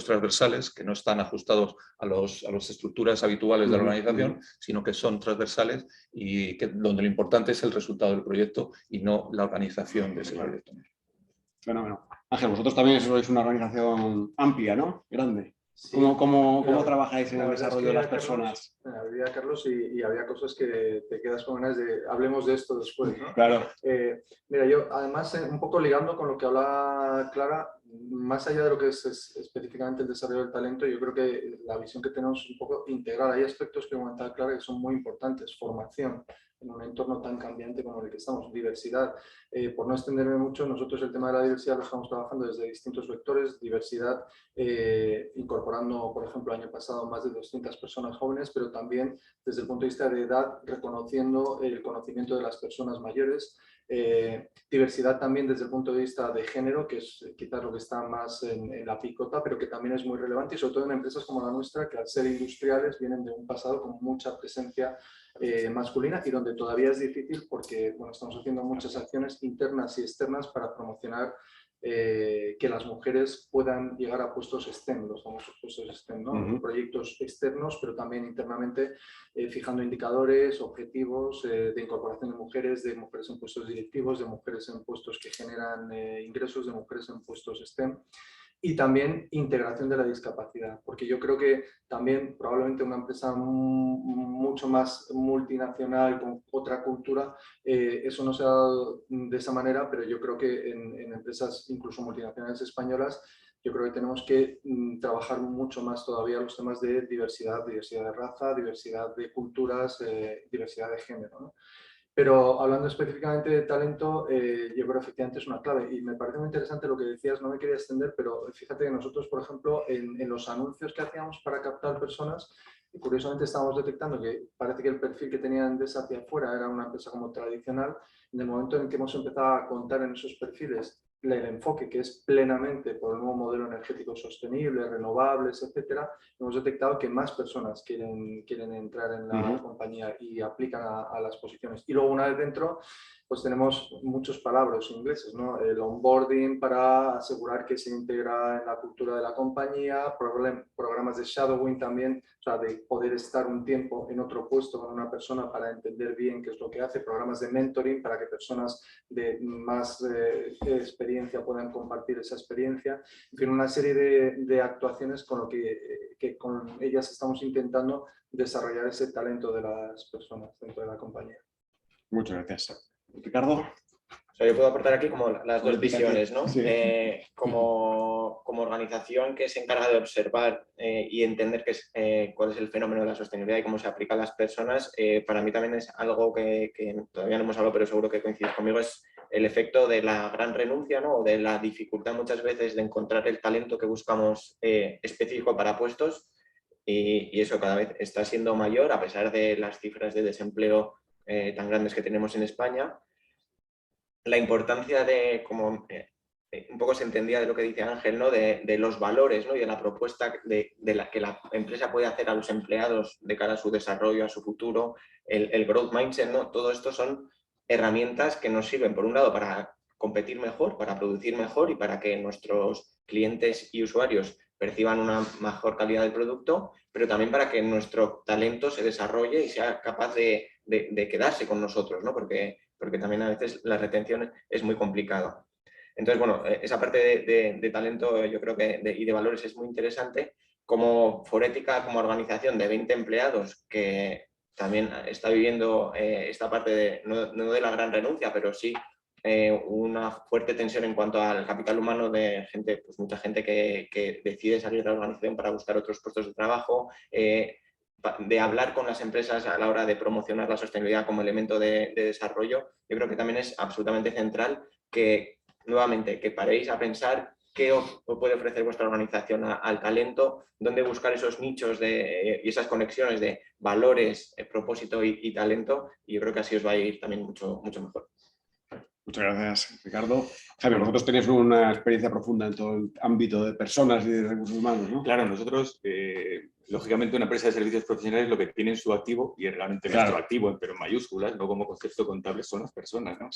transversales que no están ajustados a las estructuras habituales de la organización, sino que son transversales y donde lo importante es el resultado del proyecto y no la organización de ese proyecto. Fenómeno. Ángel, vosotros también sois una organización amplia, ¿no? Grande. Sí, ¿Cómo trabajáis en el desarrollo de las personas? Había Carlos y había cosas que te quedas con ganas de... Hablemos de esto después, ¿no? Claro. Mira, yo además, un poco ligando con lo que hablaba Clara, más allá de lo que es específicamente el desarrollo del talento, yo creo que la visión que tenemos es un poco integral. Hay aspectos que comentaba Clara que son muy importantes. Formación en un entorno tan cambiante como el que estamos. Diversidad. Por no extenderme mucho, nosotros el tema de la diversidad lo estamos trabajando desde distintos vectores. Diversidad, incorporando, por ejemplo, el año pasado más de 200 personas jóvenes, pero también desde el punto de vista de edad, reconociendo el conocimiento de las personas mayores. Diversidad también desde el punto de vista de género, que es quizás lo que está más en la picota, pero que también es muy relevante, y sobre todo en empresas como la nuestra, que al ser industriales vienen de un pasado con mucha presencia masculina y donde todavía es difícil porque bueno, estamos haciendo muchas acciones internas y externas para promocionar que las mujeres puedan llegar a puestos STEM, los famosos puestos STEM, ¿no? Proyectos externos, pero también internamente, fijando indicadores, objetivos de incorporación de mujeres en puestos directivos, de mujeres en puestos que generan ingresos, de mujeres en puestos STEM. Y también integración de la discapacidad, porque yo creo que también probablemente una empresa mucho más multinacional, con otra cultura, eso no se ha dado de esa manera, pero yo creo que en empresas incluso multinacionales españolas, yo creo que tenemos que trabajar mucho más todavía los temas de diversidad, diversidad de raza, diversidad de culturas, diversidad de género, ¿no? Pero hablando específicamente de talento, yo creo efectivamente es una clave y me parece muy interesante lo que decías, no me quería extender, pero fíjate que nosotros, por ejemplo, en los anuncios que hacíamos para captar personas, curiosamente estábamos detectando que parece que el perfil que tenían de esa hacia afuera era una empresa como tradicional. En el momento en que hemos empezado a contar en esos perfiles el enfoque que es plenamente por el nuevo modelo energético sostenible, renovables, etcétera, hemos detectado que más personas quieren entrar en la compañía y aplican a las posiciones. Y luego una vez dentro, pues tenemos muchos palabras ingleses, ¿no? El onboarding para asegurar que se integra en la cultura de la compañía, programas de shadowing también, o sea, de poder estar un tiempo en otro puesto con una persona para entender bien qué es lo que hace, programas de mentoring para que personas de más experiencia puedan compartir esa experiencia, en fin, una serie de actuaciones con lo que con ellas estamos intentando desarrollar ese talento de las personas dentro de la compañía. Muchas gracias. Ricardo. O sea, yo puedo aportar aquí como las dos visiones, ¿no? Sí. Como organización que se encarga de observar y entender cuál es el fenómeno de la sostenibilidad y cómo se aplica a las personas, para mí también es algo que todavía no hemos hablado, pero seguro que coincides conmigo, es el efecto de la gran renuncia, ¿no? O de la dificultad muchas veces de encontrar el talento que buscamos específico para puestos, y eso cada vez está siendo mayor a pesar de las cifras de desempleo tan grandes que tenemos en España. la importancia de, como un poco se entendía de lo que dice Ángel, ¿no? De los valores, ¿no? Y de la propuesta de la que la empresa puede hacer a los empleados de cara a su desarrollo, a su futuro, el growth mindset, ¿no? Todo esto son herramientas que nos sirven, por un lado, para competir mejor, para producir mejor y para que nuestros clientes y usuarios perciban una mejor calidad del producto, pero también para que nuestro talento se desarrolle y sea capaz de quedarse con nosotros, ¿no? Porque también a veces la retención es muy complicada. Entonces, bueno, esa parte de talento yo creo que y de valores es muy interesante. Como Forética, como organización de 20 empleados que también está viviendo esta parte no de la gran renuncia, pero sí una fuerte tensión en cuanto al capital humano de gente, pues mucha gente que decide salir de la organización para buscar otros puestos de trabajo, de hablar con las empresas a la hora de promocionar la sostenibilidad como elemento de desarrollo. Yo creo que también es absolutamente central que, nuevamente, que paréis a pensar qué os puede ofrecer vuestra organización al talento, dónde buscar esos nichos y esas conexiones de valores, propósito y talento, y yo creo que así os va a ir también mucho, mucho mejor. Muchas gracias, Ricardo. Javier, vosotros tenéis una experiencia profunda en todo el ámbito de personas y de recursos humanos, ¿no? Claro, nosotros, lógicamente, una empresa de servicios profesionales lo que tiene en su activo, y realmente Claro. nuestro activo, pero en mayúsculas, no como concepto contable, son las personas, ¿no?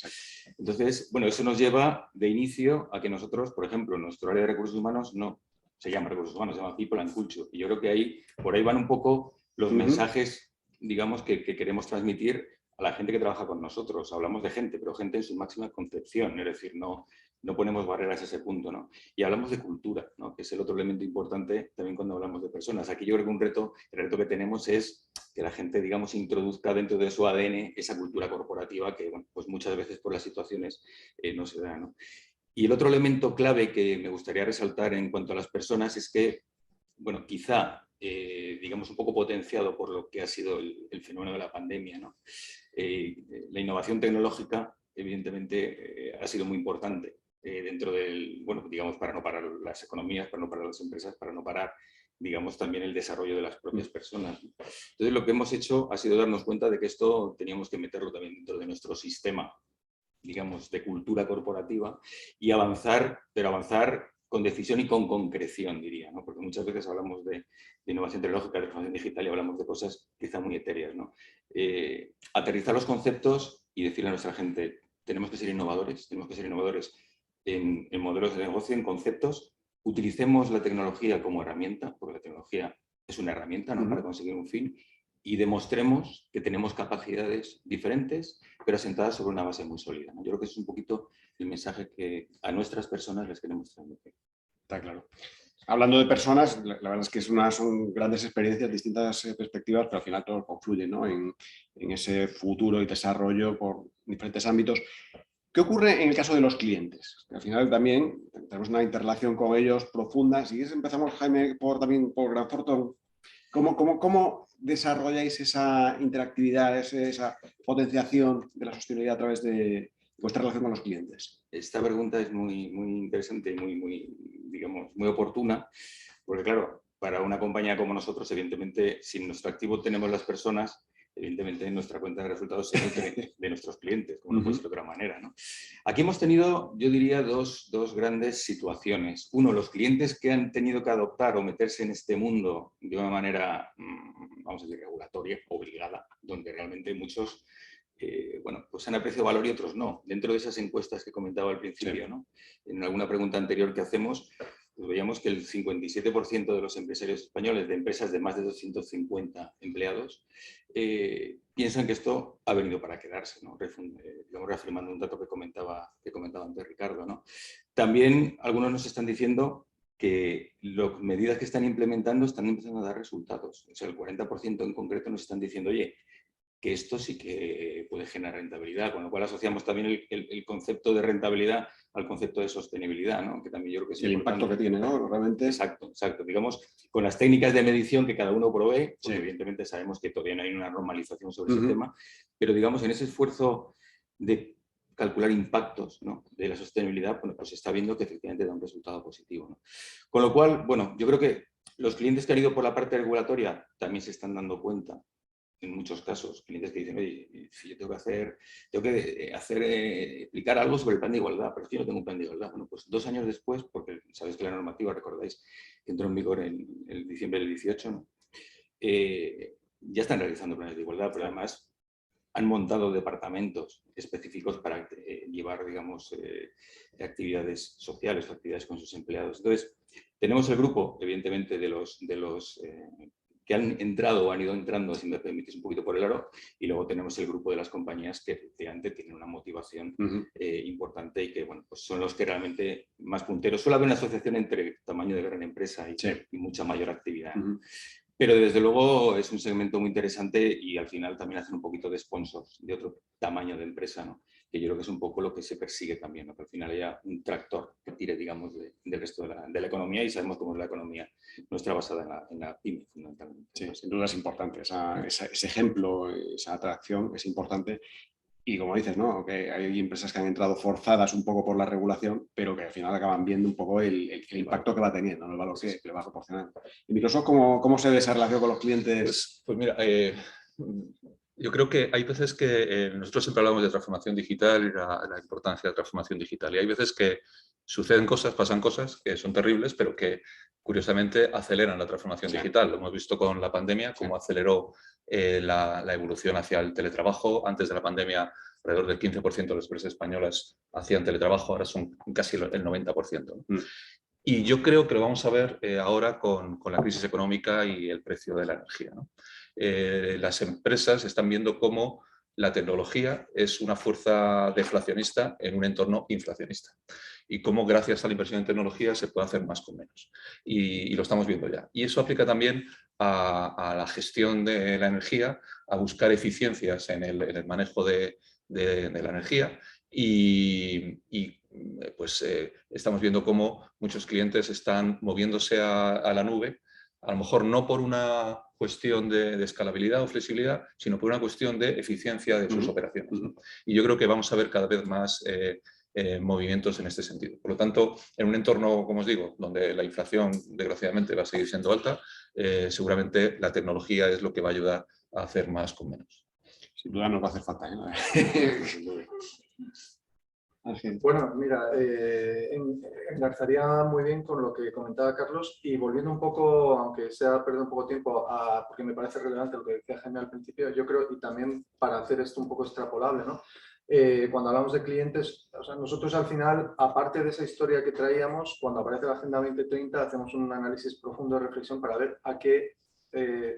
Entonces, bueno, eso nos lleva de inicio a que nosotros, por ejemplo, nuestro área de recursos humanos no se llama recursos humanos, se llama People and Culture. Y yo creo que ahí, por ahí van un poco los mensajes, digamos, que queremos transmitir a la gente que trabaja con nosotros. Hablamos de gente, pero gente en su máxima concepción, es decir, no ponemos barreras a ese punto, ¿no? Y hablamos de cultura, ¿no? Que es el otro elemento importante también cuando hablamos de personas. Aquí yo creo que el reto que tenemos es que la gente, digamos, introduzca dentro de su ADN esa cultura corporativa que, bueno, pues muchas veces por las situaciones no se da, ¿no? Y el otro elemento clave que me gustaría resaltar en cuanto a las personas es que, bueno, quizá, digamos, un poco potenciado por lo que ha sido el fenómeno de la pandemia, ¿no? La innovación tecnológica, evidentemente, ha sido muy importante dentro del, bueno, digamos, para no parar las economías, para no parar las empresas, para no parar, digamos, también el desarrollo de las propias personas. Entonces, lo que hemos hecho ha sido darnos cuenta de que esto teníamos que meterlo también dentro de nuestro sistema, digamos, de cultura corporativa y avanzar, pero avanzar con decisión y con concreción, diría, ¿no? Porque muchas veces hablamos de innovación tecnológica, de transformación digital y hablamos de cosas quizá muy etéreas, ¿no? Aterrizar los conceptos y decirle a nuestra gente, tenemos que ser innovadores en modelos de negocio, en conceptos, utilicemos la tecnología como herramienta, porque la tecnología es una herramienta, ¿no? Para conseguir un fin, y demostremos que tenemos capacidades diferentes, pero asentadas sobre una base muy sólida, ¿no? Yo creo que ese es un poquito el mensaje que a nuestras personas les queremos transmitir. Está claro. Hablando de personas, la verdad es que son grandes experiencias, distintas perspectivas, pero al final todo confluye, ¿no? en ese futuro y desarrollo por diferentes ámbitos. ¿Qué ocurre en el caso de los clientes? Al final también tenemos una interrelación con ellos profunda. Si quieres empezamos, Jaime, también por Grant Thornton. ¿Cómo desarrolláis esa interactividad, esa potenciación de la sostenibilidad a través de vuestra relación con los clientes? Esta pregunta es muy, muy interesante y digamos, muy oportuna, porque claro, para una compañía como nosotros, evidentemente, si en nuestro activo tenemos las personas, evidentemente nuestra cuenta de resultados se nutre de nuestros clientes, como no puede ser de otra manera, ¿no? Aquí hemos tenido, yo diría, dos grandes situaciones. Uno, los clientes que han tenido que adoptar o meterse en este mundo de una manera, vamos a decir, regulatoria, obligada, donde realmente muchos bueno, pues han apreciado valor y otros no. Dentro de esas encuestas que comentaba al principio, ¿no? En alguna pregunta anterior que hacemos, pues veíamos que el 57% de los empresarios españoles de empresas de más de 250 empleados piensan que esto ha venido para quedarse, ¿no? Digamos, reafirmando un dato que comentaba antes Ricardo, ¿no? También algunos nos están diciendo que las medidas que están implementando están empezando a dar resultados. O sea, el 40% en concreto nos están diciendo, oye, que esto sí que puede generar rentabilidad, con lo cual asociamos también el concepto de rentabilidad al concepto de sostenibilidad, ¿no? Que también yo creo que es el importante. Impacto que tiene, ¿no? Realmente. Exacto. Digamos, con las técnicas de medición que cada uno provee, pues evidentemente sabemos que todavía no hay una normalización sobre ese tema, pero digamos, en ese esfuerzo de calcular impactos, ¿no? De la sostenibilidad, bueno, pues se está viendo que efectivamente da un resultado positivo, ¿no? Con lo cual, bueno, yo creo que los clientes que han ido por la parte regulatoria también se están dando cuenta en muchos casos, clientes que dicen, oye, si yo tengo que explicar algo sobre el plan de igualdad, pero es que yo no tengo un plan de igualdad. Bueno, pues 2 años después, porque sabéis que la normativa, recordáis, que entró en vigor en el diciembre del 18, ¿no? Ya están realizando planes de igualdad, pero además han montado departamentos específicos para llevar, digamos, actividades sociales o actividades con sus empleados. Entonces, tenemos el grupo, evidentemente, de los que han entrado o han ido entrando, si me permitís, un poquito por el aro, y luego tenemos el grupo de las compañías que efectivamente tienen una motivación importante y que, bueno, pues son los que realmente más punteros. Suele haber una asociación entre tamaño de gran empresa y mucha mayor actividad. Pero desde luego es un segmento muy interesante y al final también hacen un poquito de sponsors de otro tamaño de empresa, ¿no? Que yo creo que es un poco lo que se persigue también, ¿no? Que al final haya un tractor que tire, digamos, del resto de la economía, y sabemos cómo es la economía nuestra basada en la pyme, fundamentalmente. Sí, sin duda es importante. Ese ejemplo, esa atracción es importante. Y como dices, ¿no? Que hay empresas que han entrado forzadas un poco por la regulación, pero que al final acaban viendo un poco el impacto que va teniendo, ¿no? El valor que le va a proporcionar. ¿Y Microsoft cómo se ve esa relación con los clientes? Pues mira, yo creo que hay veces que nosotros siempre hablamos de transformación digital y la importancia de la transformación digital. Y hay veces que suceden cosas, pasan cosas que son terribles, pero que curiosamente aceleran la transformación digital. Lo hemos visto con la pandemia, cómo aceleró la evolución hacia el teletrabajo. Antes de la pandemia, alrededor del 15% de las empresas españolas hacían teletrabajo, ahora son casi el 90%. Y yo creo que lo vamos a ver ahora con la crisis económica y el precio de la energía, ¿no? Las empresas están viendo cómo la tecnología es una fuerza deflacionista en un entorno inflacionista y cómo gracias a la inversión en tecnología se puede hacer más con menos. Y lo estamos viendo ya. Y eso aplica también a la gestión de la energía, a buscar eficiencias en el manejo de la energía pues estamos viendo cómo muchos clientes están moviéndose a la nube, a lo mejor no por una cuestión de escalabilidad o flexibilidad, sino por una cuestión de eficiencia de sus operaciones, ¿no? Y yo creo que vamos a ver cada vez más movimientos en este sentido. Por lo tanto, en un entorno, como os digo, donde la inflación desgraciadamente va a seguir siendo alta, seguramente la tecnología es lo que va a ayudar a hacer más con menos. Sin duda nos va a hacer falta, ¿eh? Bueno, mira, engarzaría muy bien con lo que comentaba Carlos y volviendo un poco, aunque sea perder un poco tiempo, porque me parece relevante lo que decía Jaime al principio, yo creo, y también para hacer esto un poco extrapolable, ¿no? Cuando hablamos de clientes, o sea, nosotros al final, aparte de esa historia que traíamos, cuando aparece la Agenda 2030, hacemos un análisis profundo de reflexión para ver a qué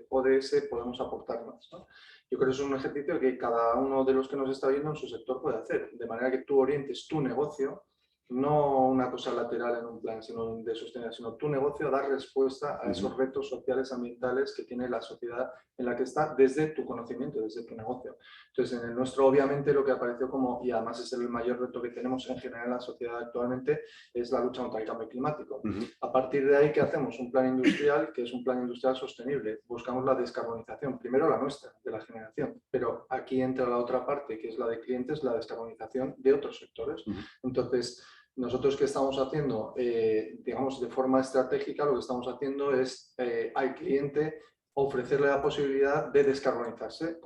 ODS podemos aportar más, ¿no? Yo creo que es un ejercicio que cada uno de los que nos está viendo en su sector puede hacer, de manera que tú orientes tu negocio, no una cosa lateral en un plan de sostenibilidad, sino tu negocio dar respuesta a esos retos sociales, ambientales que tiene la sociedad en la que está desde tu conocimiento, desde tu negocio. Entonces, en el nuestro, obviamente, lo que apareció como, y además es el mayor reto que tenemos en general en la sociedad actualmente, es la lucha contra el cambio climático. A partir de ahí, ¿qué hacemos? Un plan industrial, que es un plan industrial sostenible. Buscamos la descarbonización, primero la nuestra, de la generación, pero aquí entra la otra parte, que es la de clientes, la descarbonización de otros sectores. Entonces, nosotros, ¿qué estamos haciendo? Digamos, de forma estratégica, lo que estamos haciendo es al cliente ofrecerle la posibilidad de descarbonizarse,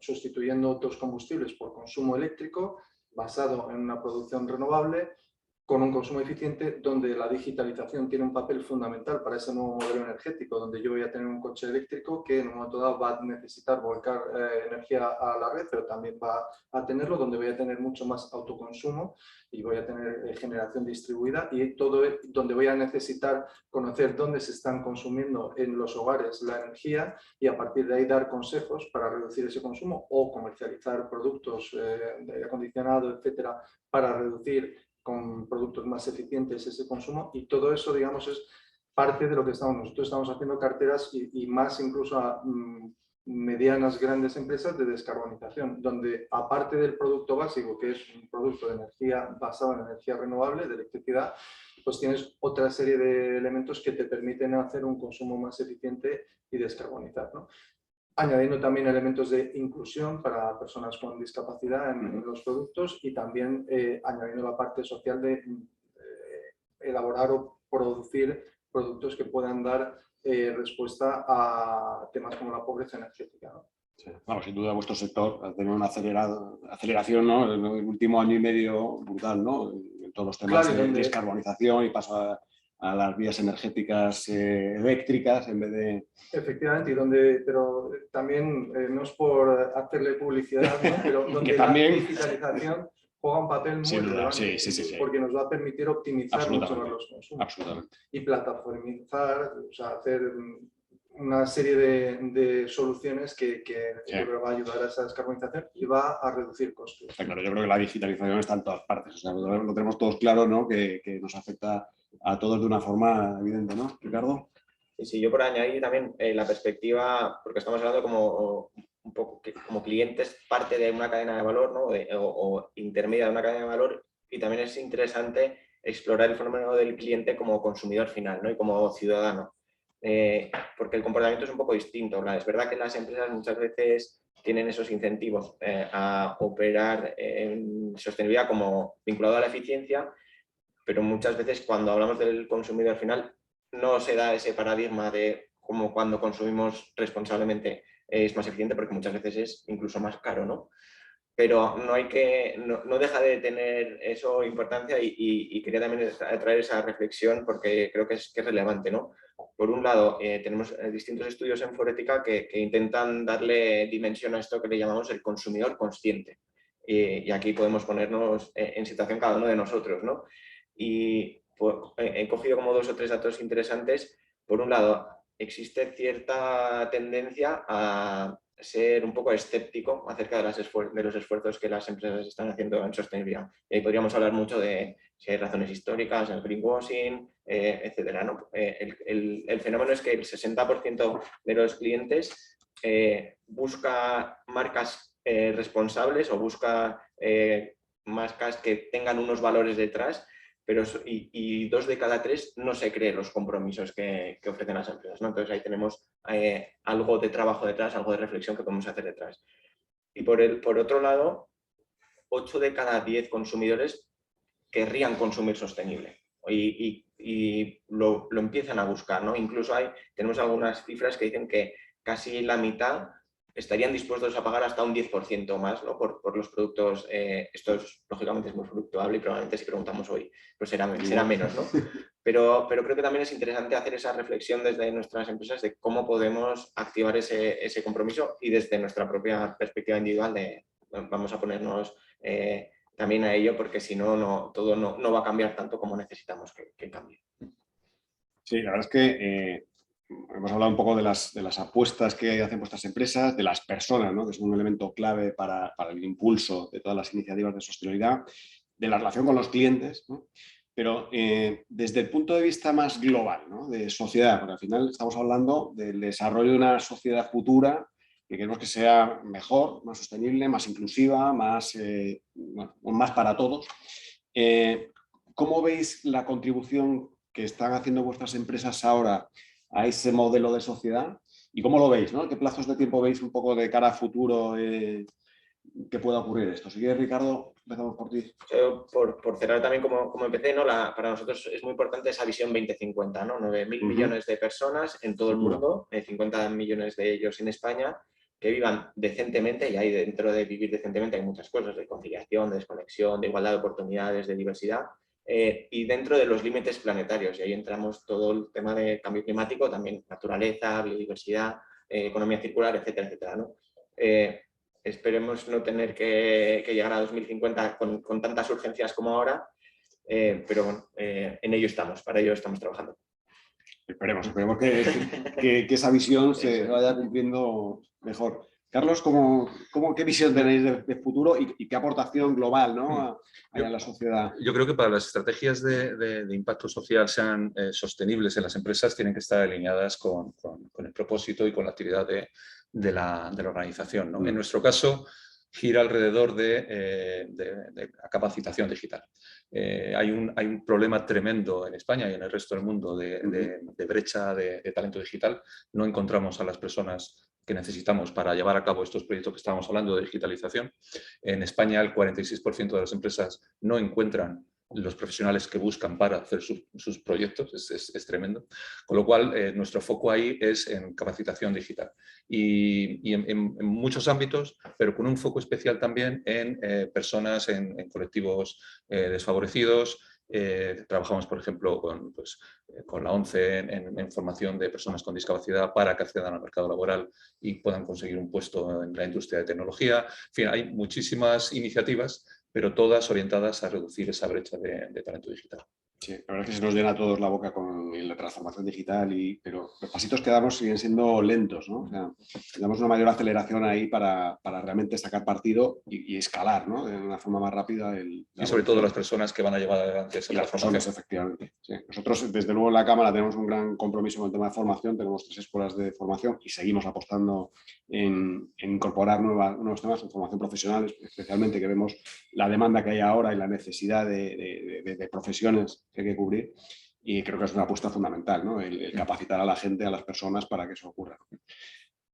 sustituyendo otros combustibles por consumo eléctrico, basado en una producción renovable, con un consumo eficiente, donde la digitalización tiene un papel fundamental para ese nuevo modelo energético, donde yo voy a tener un coche eléctrico que en un momento dado va a necesitar volcar energía a la red, pero también va a tenerlo, donde voy a tener mucho más autoconsumo y voy a tener generación distribuida, y todo donde voy a necesitar conocer dónde se están consumiendo en los hogares la energía y a partir de ahí dar consejos para reducir ese consumo o comercializar productos de aire acondicionado, etcétera, para reducir con productos más eficientes ese consumo, y todo eso, digamos, es parte de lo que nosotros estamos haciendo carteras y más incluso a medianas, grandes empresas de descarbonización, donde aparte del producto básico, que es un producto de energía basado en energía renovable, de electricidad, pues tienes otra serie de elementos que te permiten hacer un consumo más eficiente y descarbonizar, ¿no? Añadiendo también elementos de inclusión para personas con discapacidad en los productos y también añadiendo la parte social de elaborar o producir productos que puedan dar respuesta a temas como la pobreza energética, ¿no? Sí. Bueno, sin duda vuestro sector ha tenido una aceleración, ¿no? En el último año y medio brutal, ¿no? En todos los temas Claro, de descarbonización y paso a las vías energéticas eléctricas en vez de... Efectivamente, pero también no es por hacerle publicidad, ¿no? Pero donde también... la digitalización juega un papel muy relevante, sí. porque nos va a permitir optimizar mucho más los consumos. Absolutamente. Y plataformizar, o sea, hacer una serie de soluciones que yo creo va a ayudar a esa descarbonización y va a reducir costes. Está claro, yo creo que la digitalización está en todas partes, o sea, lo tenemos todos claro, ¿no? Que nos afecta a todos de una forma evidente, ¿no, Ricardo? Sí, yo por añadir también la perspectiva, porque estamos hablando como un poco como clientes, parte de una cadena de valor, ¿no? o intermedia de una cadena de valor, y también es interesante explorar el fenómeno del cliente como consumidor final, ¿no? Y como ciudadano, porque el comportamiento es un poco distinto. Es verdad que las empresas muchas veces tienen esos incentivos a operar en sostenibilidad como vinculado a la eficiencia, pero muchas veces cuando hablamos del consumidor final no se da ese paradigma de cómo cuando consumimos responsablemente es más eficiente, porque muchas veces es incluso más caro, ¿no? Pero no deja de tener eso importancia y quería también traer esa reflexión porque creo que es relevante, ¿no? Por un lado, tenemos distintos estudios en Forética que intentan darle dimensión a esto que le llamamos el consumidor consciente. Y aquí podemos ponernos en situación cada uno de nosotros, ¿no? Y pues, he cogido como 2 o 3 datos interesantes. Por un lado, existe cierta tendencia a ser un poco escéptico acerca de los esfuerzos que las empresas están haciendo en sostenibilidad. Y ahí podríamos hablar mucho de si hay razones históricas, el greenwashing, etcétera, ¿no? El fenómeno es que el 60% de los clientes busca marcas responsables o busca marcas que tengan unos valores detrás, pero 2 de cada 3 no se creen los compromisos que ofrecen las empresas, ¿no? Entonces ahí tenemos algo de trabajo detrás, algo de reflexión que podemos hacer detrás. Y por otro lado, 8 de cada 10 consumidores querrían consumir sostenible y lo empiezan a buscar, ¿no? Incluso tenemos algunas cifras que dicen que casi la mitad estarían dispuestos a pagar hasta un 10% más, ¿no? por los productos. Esto lógicamente es muy fluctuable y probablemente si preguntamos hoy pues será menos, ¿no? Pero creo que también es interesante hacer esa reflexión desde nuestras empresas de cómo podemos activar ese compromiso y desde nuestra propia perspectiva individual de vamos a ponernos también a ello, porque si no, todo no va a cambiar tanto como necesitamos que cambie. Sí, la verdad es que hemos hablado un poco de las apuestas que hacen vuestras empresas, de las personas, ¿no? Que son un elemento clave para el impulso de todas las iniciativas de sostenibilidad, de la relación con los clientes, ¿no? Pero desde el punto de vista más global, ¿no? De sociedad, porque al final estamos hablando del desarrollo de una sociedad futura que queremos que sea mejor, más sostenible, más inclusiva, más para todos. ¿Cómo veis la contribución que están haciendo vuestras empresas ahora a ese modelo de sociedad? ¿Y cómo lo veis, ¿no? ¿Qué plazos de tiempo veis un poco de cara a futuro que pueda ocurrir esto? Si quieres, Ricardo, empezamos por ti. Yo, por cerrar también como empecé, ¿no? Para nosotros es muy importante esa visión 2050, ¿no? 9.000 millones de personas en todo el mundo, 50 millones de ellos en España, que vivan decentemente, y ahí dentro de vivir decentemente hay muchas cosas, de conciliación, de desconexión, de igualdad de oportunidades, de diversidad, y dentro de los límites planetarios, y ahí entramos todo el tema de cambio climático, también naturaleza, biodiversidad, economía circular, etcétera, etcétera, ¿no? Esperemos no tener que llegar a 2050 con tantas urgencias como ahora, pero bueno, en ello estamos, para ello estamos trabajando. Esperemos que esa visión se vaya cumpliendo mejor. Carlos, ¿qué visión tenéis de futuro y qué aportación global, ¿no? a la sociedad? Yo creo que para las estrategias de impacto social sean sostenibles en las empresas tienen que estar alineadas con el propósito y con la actividad de la organización, ¿no? En nuestro caso, gira alrededor de la capacitación digital. Hay un problema tremendo en España y en el resto del mundo de brecha de talento digital. No encontramos a las personas que necesitamos para llevar a cabo estos proyectos que estábamos hablando de digitalización. En España el 46% de las empresas no encuentran los profesionales que buscan para hacer sus proyectos, es tremendo. Con lo cual, nuestro foco ahí es en capacitación digital y en muchos ámbitos, pero con un foco especial también en personas, en colectivos desfavorecidos. Trabajamos, por ejemplo, con la ONCE en formación de personas con discapacidad para que accedan al mercado laboral y puedan conseguir un puesto en la industria de tecnología. En fin, hay muchísimas iniciativas, pero todas orientadas a reducir esa brecha de talento digital. Sí, la verdad es que se nos llena a todos la boca con la transformación digital, pero los pasitos que damos siguen siendo lentos, ¿no? O sea, damos una mayor aceleración ahí para realmente sacar partido y escalar, ¿no? De una forma más rápida. Y sobre todo las personas que van a llevar adelante esa transformación. Las personas, efectivamente. Sí. Nosotros, desde luego, en la Cámara tenemos un gran compromiso con el tema de formación, tenemos 3 escuelas de formación y seguimos apostando en incorporar nuevos temas en formación profesional, especialmente que vemos la demanda que hay ahora y la necesidad de profesiones que hay que cubrir, y creo que es una apuesta fundamental, ¿no? El capacitar a la gente, a las personas para que eso ocurra.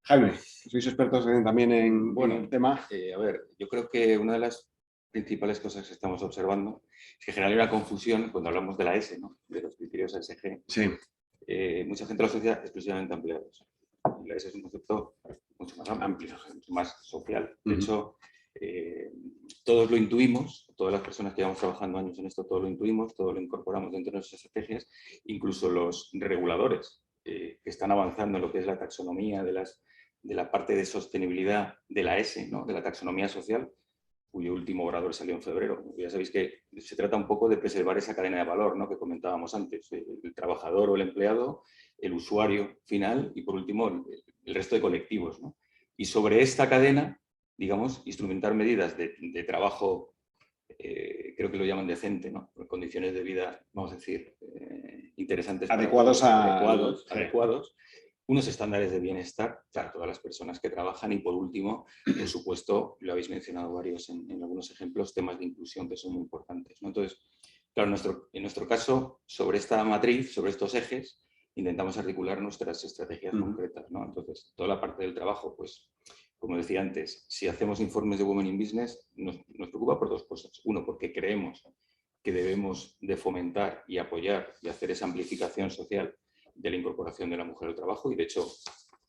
Jaime, sois expertos también en el tema. A ver, yo creo que una de las principales cosas que estamos observando es que genera una confusión cuando hablamos de la S, ¿no? De los criterios ESG. Sí. Mucha gente lo asocia exclusivamente a empleados. La S es un concepto mucho más amplio, mucho más social. De hecho, todos lo intuimos, todas las personas que llevamos trabajando años en esto, todos lo intuimos, todos lo incorporamos dentro de nuestras estrategias, incluso los reguladores que están avanzando en lo que es la taxonomía de la parte de sostenibilidad de la S, ¿no? De la taxonomía social, cuyo último borrador salió en febrero. Ya sabéis que se trata un poco de preservar esa cadena de valor, ¿no? Que comentábamos antes, el trabajador o el empleado, el usuario final y, por último, el resto de colectivos, ¿no? Y sobre esta cadena, digamos, instrumentar medidas de trabajo, creo que lo llaman decente, ¿no? Condiciones de vida, vamos a decir, interesantes. Adecuados. Unos estándares de bienestar para todas las personas que trabajan y, por último, por supuesto, lo habéis mencionado varios en algunos ejemplos, temas de inclusión que son muy importantes, ¿no? Entonces, claro, en nuestro caso, sobre esta matriz, sobre estos ejes, intentamos articular nuestras estrategias concretas, ¿no? Entonces, toda la parte del trabajo, pues, como decía antes, si hacemos informes de Women in Business, nos preocupa por 2 cosas. Uno, porque creemos que debemos de fomentar y apoyar y hacer esa amplificación social de la incorporación de la mujer al trabajo, y de hecho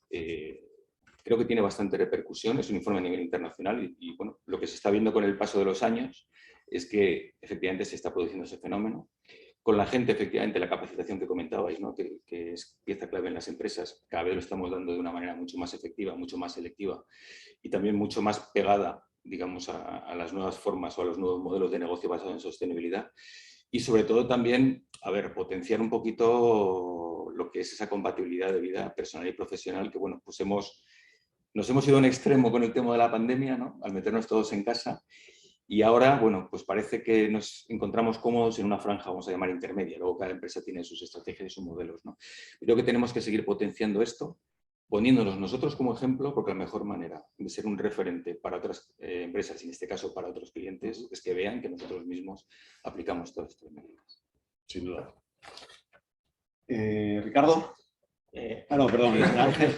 creo que tiene bastante repercusión, es un informe a nivel internacional y bueno, lo que se está viendo con el paso de los años es que efectivamente se está produciendo ese fenómeno. Con la gente, efectivamente, la capacitación que comentabais, ¿no? que es pieza clave en las empresas, cada vez lo estamos dando de una manera mucho más efectiva, mucho más selectiva y también mucho más pegada, digamos, a las nuevas formas o a los nuevos modelos de negocio basados en sostenibilidad. Y sobre todo también, potenciar un poquito lo que es esa compatibilidad de vida personal y profesional, que bueno, pues nos hemos ido a un extremo con el tema de la pandemia, ¿no? Al meternos todos en casa. Y ahora, bueno, pues parece que nos encontramos cómodos en una franja, vamos a llamar intermedia. Luego cada empresa tiene sus estrategias y sus modelos, ¿no? Creo que tenemos que seguir potenciando esto, poniéndonos nosotros como ejemplo, porque la mejor manera de ser un referente para otras empresas, y en este caso para otros clientes, es que vean que nosotros mismos aplicamos todas estas medidas. Sin duda. ¿Ricardo? No, perdón, Ángel.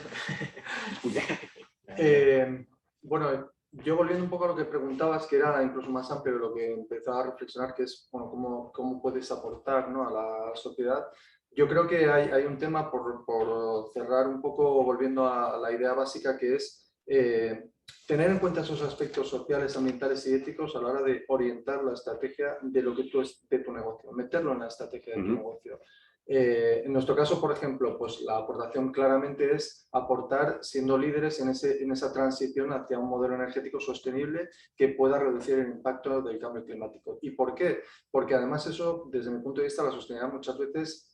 Bueno, yo volviendo un poco a lo que preguntabas, que era incluso más amplio de lo que empezaba a reflexionar, que es bueno, cómo puedes aportar, ¿no? A la sociedad. Yo creo que hay un tema por cerrar un poco, volviendo a la idea básica, que es tener en cuenta esos aspectos sociales, ambientales y éticos a la hora de orientar la estrategia de lo que de tu negocio, meterlo en la estrategia de tu negocio. En nuestro caso, por ejemplo, pues la aportación claramente es aportar siendo líderes en esa transición hacia un modelo energético sostenible que pueda reducir el impacto del cambio climático. ¿Y por qué? Porque además eso, desde mi punto de vista, la sostenibilidad muchas veces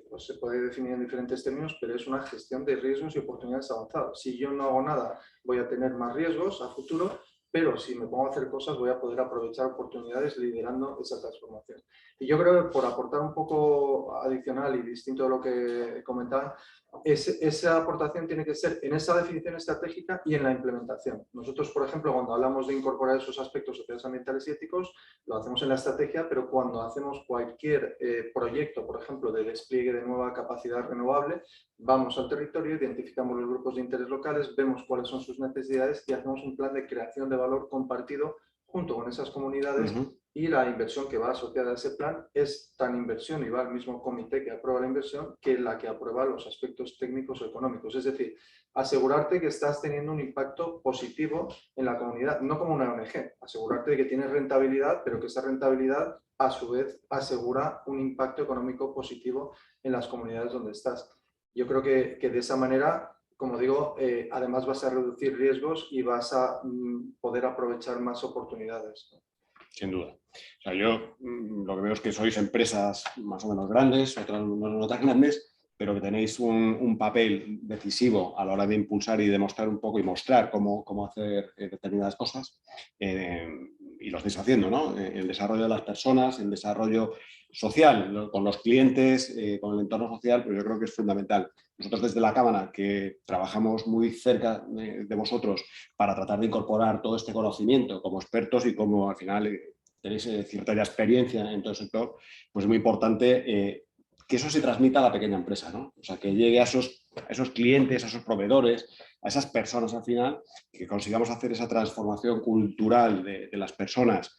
pues se puede definir en diferentes términos, pero es una gestión de riesgos y oportunidades avanzadas. Si yo no hago nada, voy a tener más riesgos a futuro, pero si me pongo a hacer cosas voy a poder aprovechar oportunidades liderando esa transformación. Y yo creo que por aportar un poco adicional y distinto de lo que comentaban, esa aportación tiene que ser en esa definición estratégica y en la implementación. Nosotros, por ejemplo, cuando hablamos de incorporar esos aspectos sociales, ambientales y éticos, lo hacemos en la estrategia, pero cuando hacemos cualquier proyecto, por ejemplo, de despliegue de nueva capacidad renovable, vamos al territorio, identificamos los grupos de interés locales, vemos cuáles son sus necesidades y hacemos un plan de creación de valor compartido junto con esas comunidades y la inversión que va asociada a ese plan es tan inversión y va al mismo comité que aprueba la inversión que la que aprueba los aspectos técnicos o económicos. Es decir, asegurarte que estás teniendo un impacto positivo en la comunidad, no como una ONG, asegurarte de que tienes rentabilidad, pero que esa rentabilidad a su vez asegura un impacto económico positivo en las comunidades donde estás. Yo creo que de esa manera, como digo, además vas a reducir riesgos y vas a poder aprovechar más oportunidades. Sin duda. O sea, yo lo que veo es que sois empresas más o menos grandes, otras no tan grandes, pero que tenéis un papel decisivo a la hora de impulsar y demostrar un poco y mostrar cómo hacer determinadas cosas, y lo estáis haciendo, ¿no? El desarrollo de las personas, el desarrollo social con los clientes, con el entorno social, pues yo creo que es fundamental. Nosotros desde la Cámara, que trabajamos muy cerca de vosotros para tratar de incorporar todo este conocimiento como expertos y como al final tenéis cierta experiencia en todo el sector, pues es muy importante que eso se transmita a la pequeña empresa, ¿no? O sea, que llegue a esos clientes, a esos proveedores, a esas personas al final, que consigamos hacer esa transformación cultural de las personas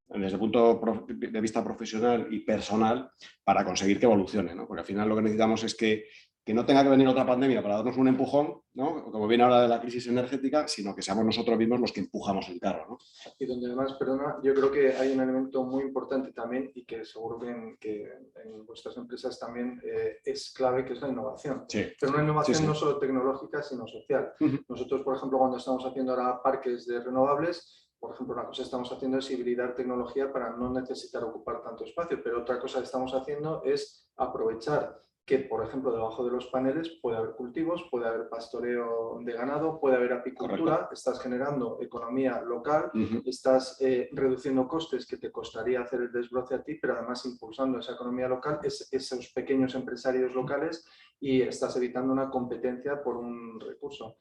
desde el punto de vista profesional y personal para conseguir que evolucione, ¿no? Porque al final lo que necesitamos es que no tenga que venir otra pandemia para darnos un empujón, ¿no? Como viene ahora de la crisis energética, sino que seamos nosotros mismos los que empujamos el carro, ¿no? Y donde además, perdona, yo creo que hay un elemento muy importante también y que seguro que en vuestras empresas también es clave, que es la innovación. Sí. Pero una innovación Sí, sí. no solo tecnológica, sino social. Nosotros, por ejemplo, cuando estamos haciendo ahora parques de renovables, por ejemplo, una cosa que estamos haciendo es hibridar tecnología para no necesitar ocupar tanto espacio, pero otra cosa que estamos haciendo es aprovechar que, por ejemplo, debajo de los paneles puede haber cultivos, puede haber pastoreo de ganado, puede haber apicultura. Correcto. Estás generando economía local, estás reduciendo costes que te costaría hacer el desbroce a ti, pero además impulsando esa economía local, esos pequeños empresarios locales, y estás evitando una competencia por un recurso.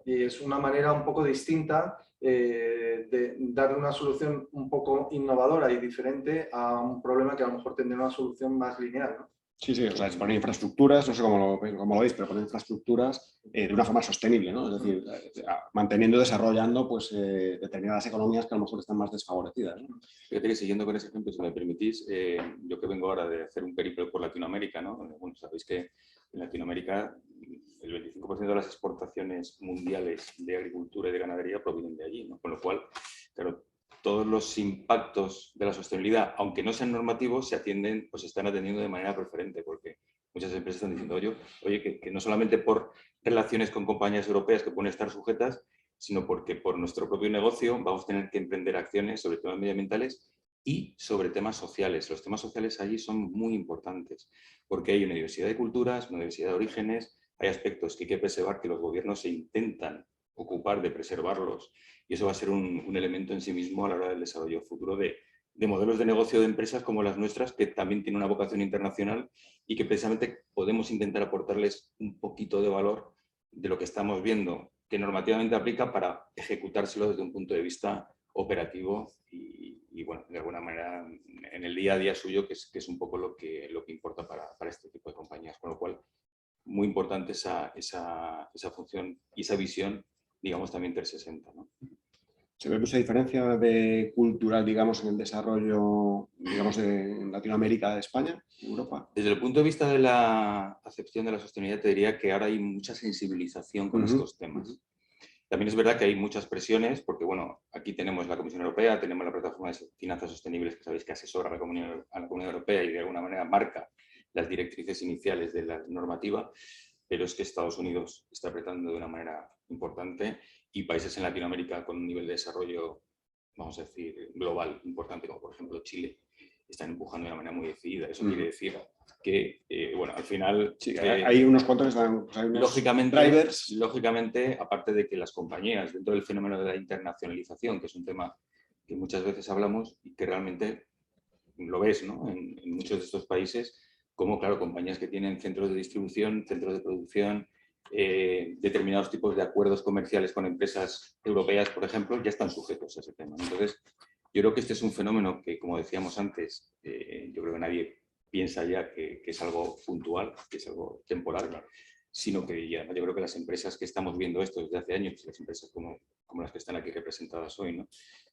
Y es una manera un poco distinta de darle una solución un poco innovadora y diferente a un problema que a lo mejor tendría una solución más lineal, ¿no? Sí, sí, o sea, es poner infraestructuras, no sé cómo lo veis, pero poner infraestructuras de una forma sostenible, ¿no? Es decir, manteniendo, desarrollando pues, determinadas economías que a lo mejor están más desfavorecidas, ¿no? Fíjate que siguiendo con ese ejemplo, si me permitís, yo que vengo ahora de hacer un periplo por Latinoamérica, ¿no? Bueno, sabéis que en Latinoamérica el 25% de las exportaciones mundiales de agricultura y de ganadería provienen de allí, ¿no? Con lo cual, claro, todos los impactos de la sostenibilidad, aunque no sean normativos, se atienden o se están atendiendo de manera preferente, porque muchas empresas están diciendo, oye, que no solamente por relaciones con compañías europeas que pueden estar sujetas, sino porque por nuestro propio negocio vamos a tener que emprender acciones sobre temas medioambientales y sobre temas sociales. Los temas sociales allí son muy importantes, porque hay una diversidad de culturas, una diversidad de orígenes, hay aspectos que hay que preservar, que los gobiernos se intentan ocupar de preservarlos, y eso va a ser un elemento en sí mismo a la hora del desarrollo futuro de modelos de negocio de empresas como las nuestras, que también tienen una vocación internacional y que precisamente podemos intentar aportarles un poquito de valor de lo que estamos viendo que normativamente aplica para ejecutárselo desde un punto de vista operativo y bueno, de alguna manera en el día a día suyo, que es un poco lo que importa para este tipo de compañías. Con lo cual, muy importante esa función y esa visión, digamos, también 360, ¿no? ¿Se ve mucha diferencia cultural, digamos, en el desarrollo, digamos, en Latinoamérica, de España, Europa? Desde el punto de vista de la acepción de la sostenibilidad, te diría que ahora hay mucha sensibilización con estos temas. También es verdad que hay muchas presiones, porque bueno, aquí tenemos la Comisión Europea, tenemos la Plataforma de Finanzas Sostenibles, que sabéis que asesora a la Comunidad Europea y de alguna manera marca las directrices iniciales de la normativa, pero es que Estados Unidos está apretando de una manera importante y países en Latinoamérica con un nivel de desarrollo, vamos a decir, global importante, como por ejemplo Chile, están empujando de una manera muy decidida. Eso quiere decir que, bueno, al final... Sí, hay unos cuantos, hay unos lógicamente, aparte de que las compañías, dentro del fenómeno de la internacionalización, que es un tema que muchas veces hablamos y que realmente lo ves, ¿no? En muchos de estos países, como, claro, compañías que tienen centros de distribución, centros de producción, determinados tipos de acuerdos comerciales con empresas europeas, por ejemplo, ya están sujetos a ese tema. Entonces, yo creo que este es un fenómeno que, como decíamos antes, yo creo que nadie piensa ya que es algo puntual, que es algo temporal, sino que ya, yo creo que las empresas que estamos viendo esto desde hace años, las empresas como como las que están aquí representadas hoy, ¿no?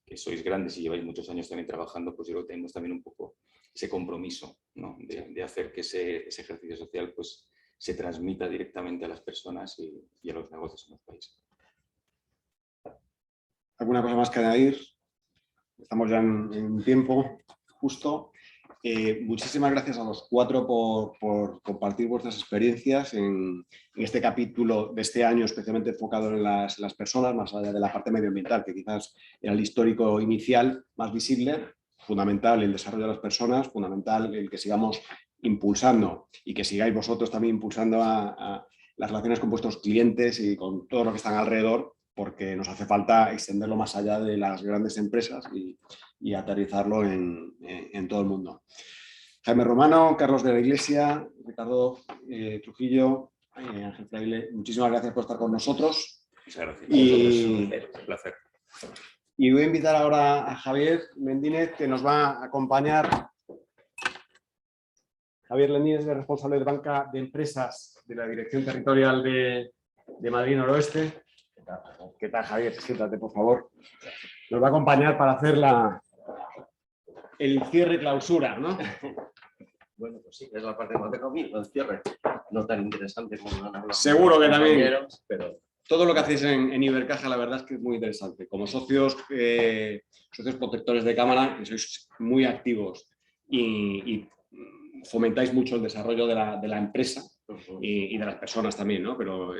Que sois grandes y lleváis muchos años también trabajando, pues yo creo que tenemos también un poco ese compromiso, ¿no? de hacer que ese ejercicio social pues, se transmita directamente a las personas y a los negocios en los países. ¿Alguna cosa más que añadir? Estamos ya en tiempo justo. Muchísimas gracias a los cuatro por compartir vuestras experiencias en este capítulo de este año, especialmente enfocado en las personas, más allá de la parte medioambiental, que quizás era el histórico inicial más visible. Fundamental el desarrollo de las personas, fundamental el que sigamos impulsando y que sigáis vosotros también impulsando a las relaciones con vuestros clientes y con todo lo que están alrededor, porque nos hace falta extenderlo más allá de las grandes empresas y aterrizarlo en todo el mundo. Jaime Romano, Carlos de la Iglesia, Ricardo Trujillo, Ángel Fraile, muchísimas gracias por estar con nosotros. Muchas gracias. Y Un placer. Y voy a invitar ahora a Javier Lendínez, que nos va a acompañar. Javier Lendínez es responsable de banca de empresas de la Dirección Territorial de Madrid Noroeste. ¿Qué tal, Javier? Siéntate, por favor. Nos va a acompañar para hacer el cierre-clausura, ¿no? Bueno, pues sí, es la parte más de conmigo, el cierre. No tan interesante como lo han hablado. Seguro que también. Pero todo lo que hacéis en Ibercaja, la verdad es que es muy interesante. Como socios protectores de cámara, que sois muy activos y fomentáis mucho el desarrollo de la empresa y de las personas también, ¿no? Pero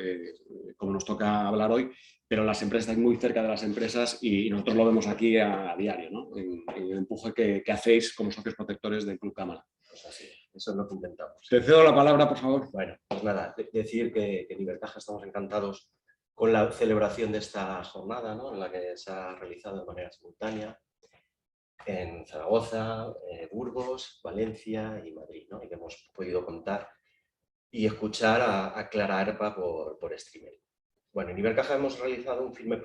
como nos toca hablar hoy, pero las empresas están muy cerca de las empresas y nosotros lo vemos aquí a diario, ¿no? En el empuje que hacéis como socios protectores del Club Cámara. pues así, eso es lo que intentamos. Te cedo la palabra, por favor. Bueno, pues nada, decir que en Ibercaja estamos encantados con la celebración de esta jornada, ¿no? En la que se ha realizado de manera simultánea en Zaragoza, Burgos, Valencia y Madrid, ¿no? Y que hemos podido contar y escuchar a Clara Arpa por streaming. Bueno, en Ibercaja hemos realizado un firme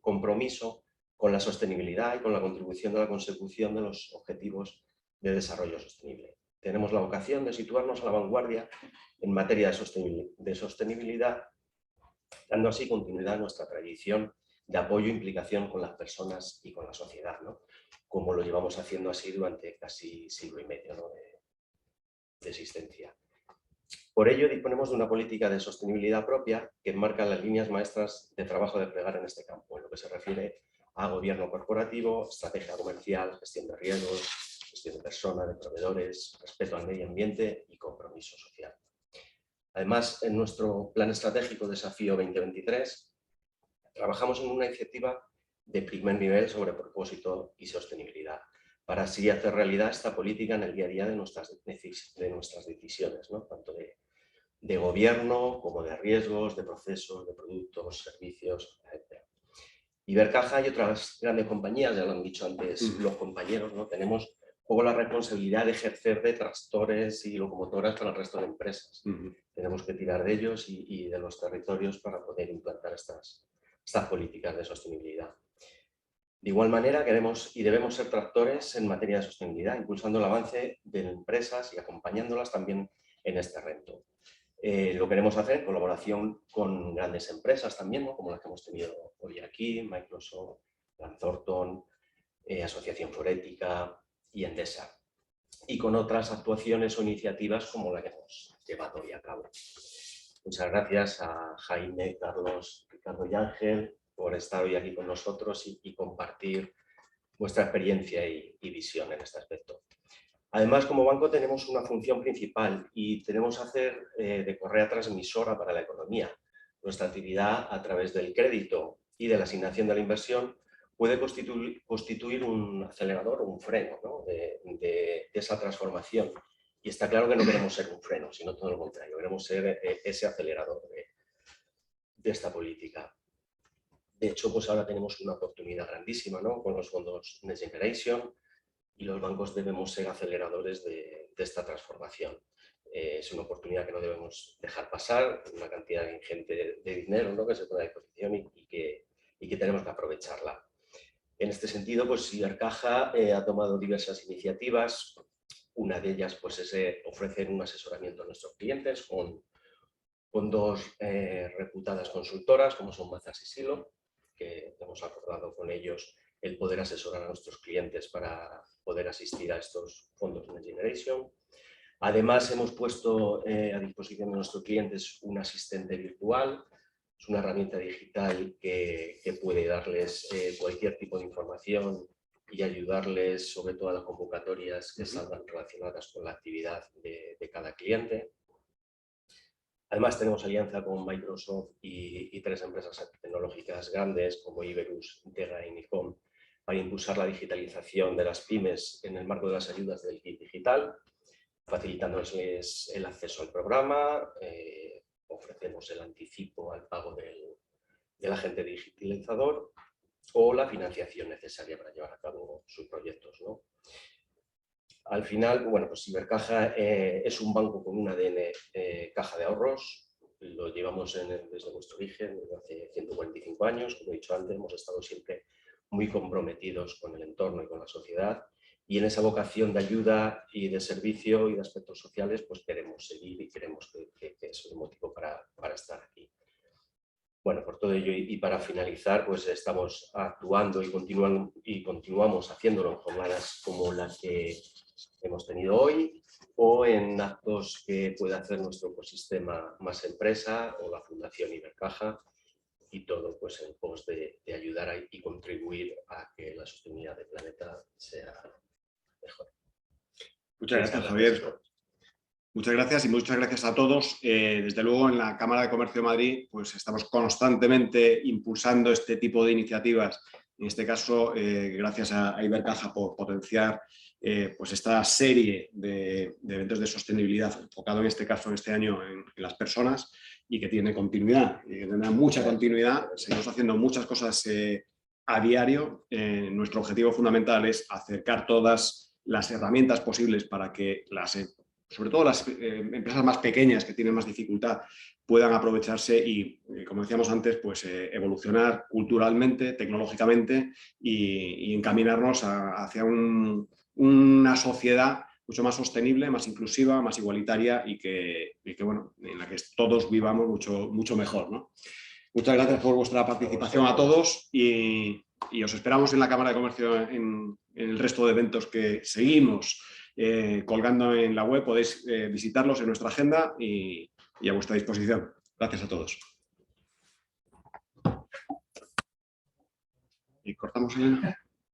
compromiso con la sostenibilidad y con la contribución de la consecución de los objetivos de desarrollo sostenible. Tenemos la vocación de situarnos a la vanguardia en materia de sostenibilidad, dando así continuidad a nuestra tradición de apoyo e implicación con las personas y con la sociedad, ¿no? Como lo llevamos haciendo así durante casi siglo y medio, ¿no? de existencia. Por ello, disponemos de una política de sostenibilidad propia que enmarca las líneas maestras de trabajo de desplegar en este campo, en lo que se refiere a gobierno corporativo, estrategia comercial, gestión de riesgos, gestión de personas, de proveedores, respeto al medio ambiente y compromiso social. Además, en nuestro plan estratégico Desafío 2023, trabajamos en una iniciativa de primer nivel sobre propósito y sostenibilidad, para así hacer realidad esta política en el día a día de nuestras decisiones, ¿no? Tanto de gobierno como de riesgos, de procesos, de productos, servicios, etc. Ibercaja y otras grandes compañías, ya lo han dicho antes los compañeros, ¿no? Tenemos un poco la responsabilidad de ejercer de tractores y locomotoras para el resto de empresas. Tenemos que tirar de ellos y de los territorios para poder implantar estas políticas de sostenibilidad. De igual manera, queremos y debemos ser tractores en materia de sostenibilidad, impulsando el avance de empresas y acompañándolas también en este reto. Lo queremos hacer en colaboración con grandes empresas también, ¿no? Como las que hemos tenido hoy aquí, Microsoft, Grant Thornton, Asociación Forética y Endesa. Y con otras actuaciones o iniciativas como la que hemos llevado hoy a cabo. Muchas gracias a Jaime, Carlos, Ricardo y Ángel por estar hoy aquí con nosotros y compartir vuestra experiencia y visión en este aspecto. Además, como banco tenemos una función principal y tenemos que hacer de correa transmisora para la economía. Nuestra actividad a través del crédito y de la asignación de la inversión puede constituir un acelerador o un freno, ¿no? de esa transformación. Y está claro que no queremos ser un freno, sino todo lo contrario, queremos ser ese acelerador de esta política. De hecho, pues ahora tenemos una oportunidad grandísima, ¿no? Con los fondos Next Generation y los bancos debemos ser aceleradores de esta transformación. Es una oportunidad que no debemos dejar pasar, una cantidad ingente de dinero, ¿no? Que se pone a disposición y que tenemos que aprovecharla. En este sentido, pues Ibercaja ha tomado diversas iniciativas. Una de ellas pues, es ofrecer un asesoramiento a nuestros clientes con dos reputadas consultoras, como son Mazars y Silo, que hemos acordado con ellos el poder asesorar a nuestros clientes para poder asistir a estos fondos Next Generation. Además, hemos puesto a disposición de nuestros clientes un asistente virtual. Es una herramienta digital que puede darles cualquier tipo de información y ayudarles sobre todo a las convocatorias que salgan relacionadas con la actividad de cada cliente. Además, tenemos alianza con Microsoft y 3 empresas tecnológicas grandes como Iberus, Integra y Nikon para impulsar la digitalización de las pymes en el marco de las ayudas del kit digital, facilitándoles el acceso al programa. Ofrecemos el anticipo al pago del agente digitalizador o la financiación necesaria para llevar a cabo sus proyectos, ¿no? Al final, bueno, pues Ibercaja es un banco con un ADN caja de ahorros. Lo llevamos desde nuestro origen, desde hace 145 años. Como he dicho antes, hemos estado siempre muy comprometidos con el entorno y con la sociedad. Y en esa vocación de ayuda y de servicio y de aspectos sociales, pues queremos seguir y queremos que es un motivo para estar aquí. Bueno, por todo ello y para finalizar, pues estamos actuando y continuamos haciéndolo en jornadas como las que hemos tenido hoy o en actos que puede hacer nuestro ecosistema Más Empresa o la Fundación Ibercaja, y todo pues en pos de ayudar y contribuir a que la sostenibilidad del planeta sea mejor. Muchas gracias, Javier. Muchas gracias y muchas gracias a todos. Desde luego, en la Cámara de Comercio de Madrid pues estamos constantemente impulsando este tipo de iniciativas. En este caso, gracias a Ibercaja por potenciar pues esta serie de eventos de sostenibilidad enfocado en este caso, en este año, en las personas, y que tiene continuidad, y que tendrá mucha continuidad. Seguimos haciendo muchas cosas a diario. Nuestro objetivo fundamental es acercar todas las herramientas posibles para que sobre todo las empresas más pequeñas que tienen más dificultad puedan aprovecharse y, como decíamos antes, pues evolucionar culturalmente, tecnológicamente y encaminarnos hacia una sociedad mucho más sostenible, más inclusiva, más igualitaria y que bueno, en la que todos vivamos mucho mejor, ¿no? Muchas gracias por vuestra participación a todos y os esperamos en la Cámara de Comercio en el resto de eventos que seguimos colgando en la web. Podéis visitarlos en nuestra agenda y a vuestra disposición. Gracias a todos. Y cortamos, Elena.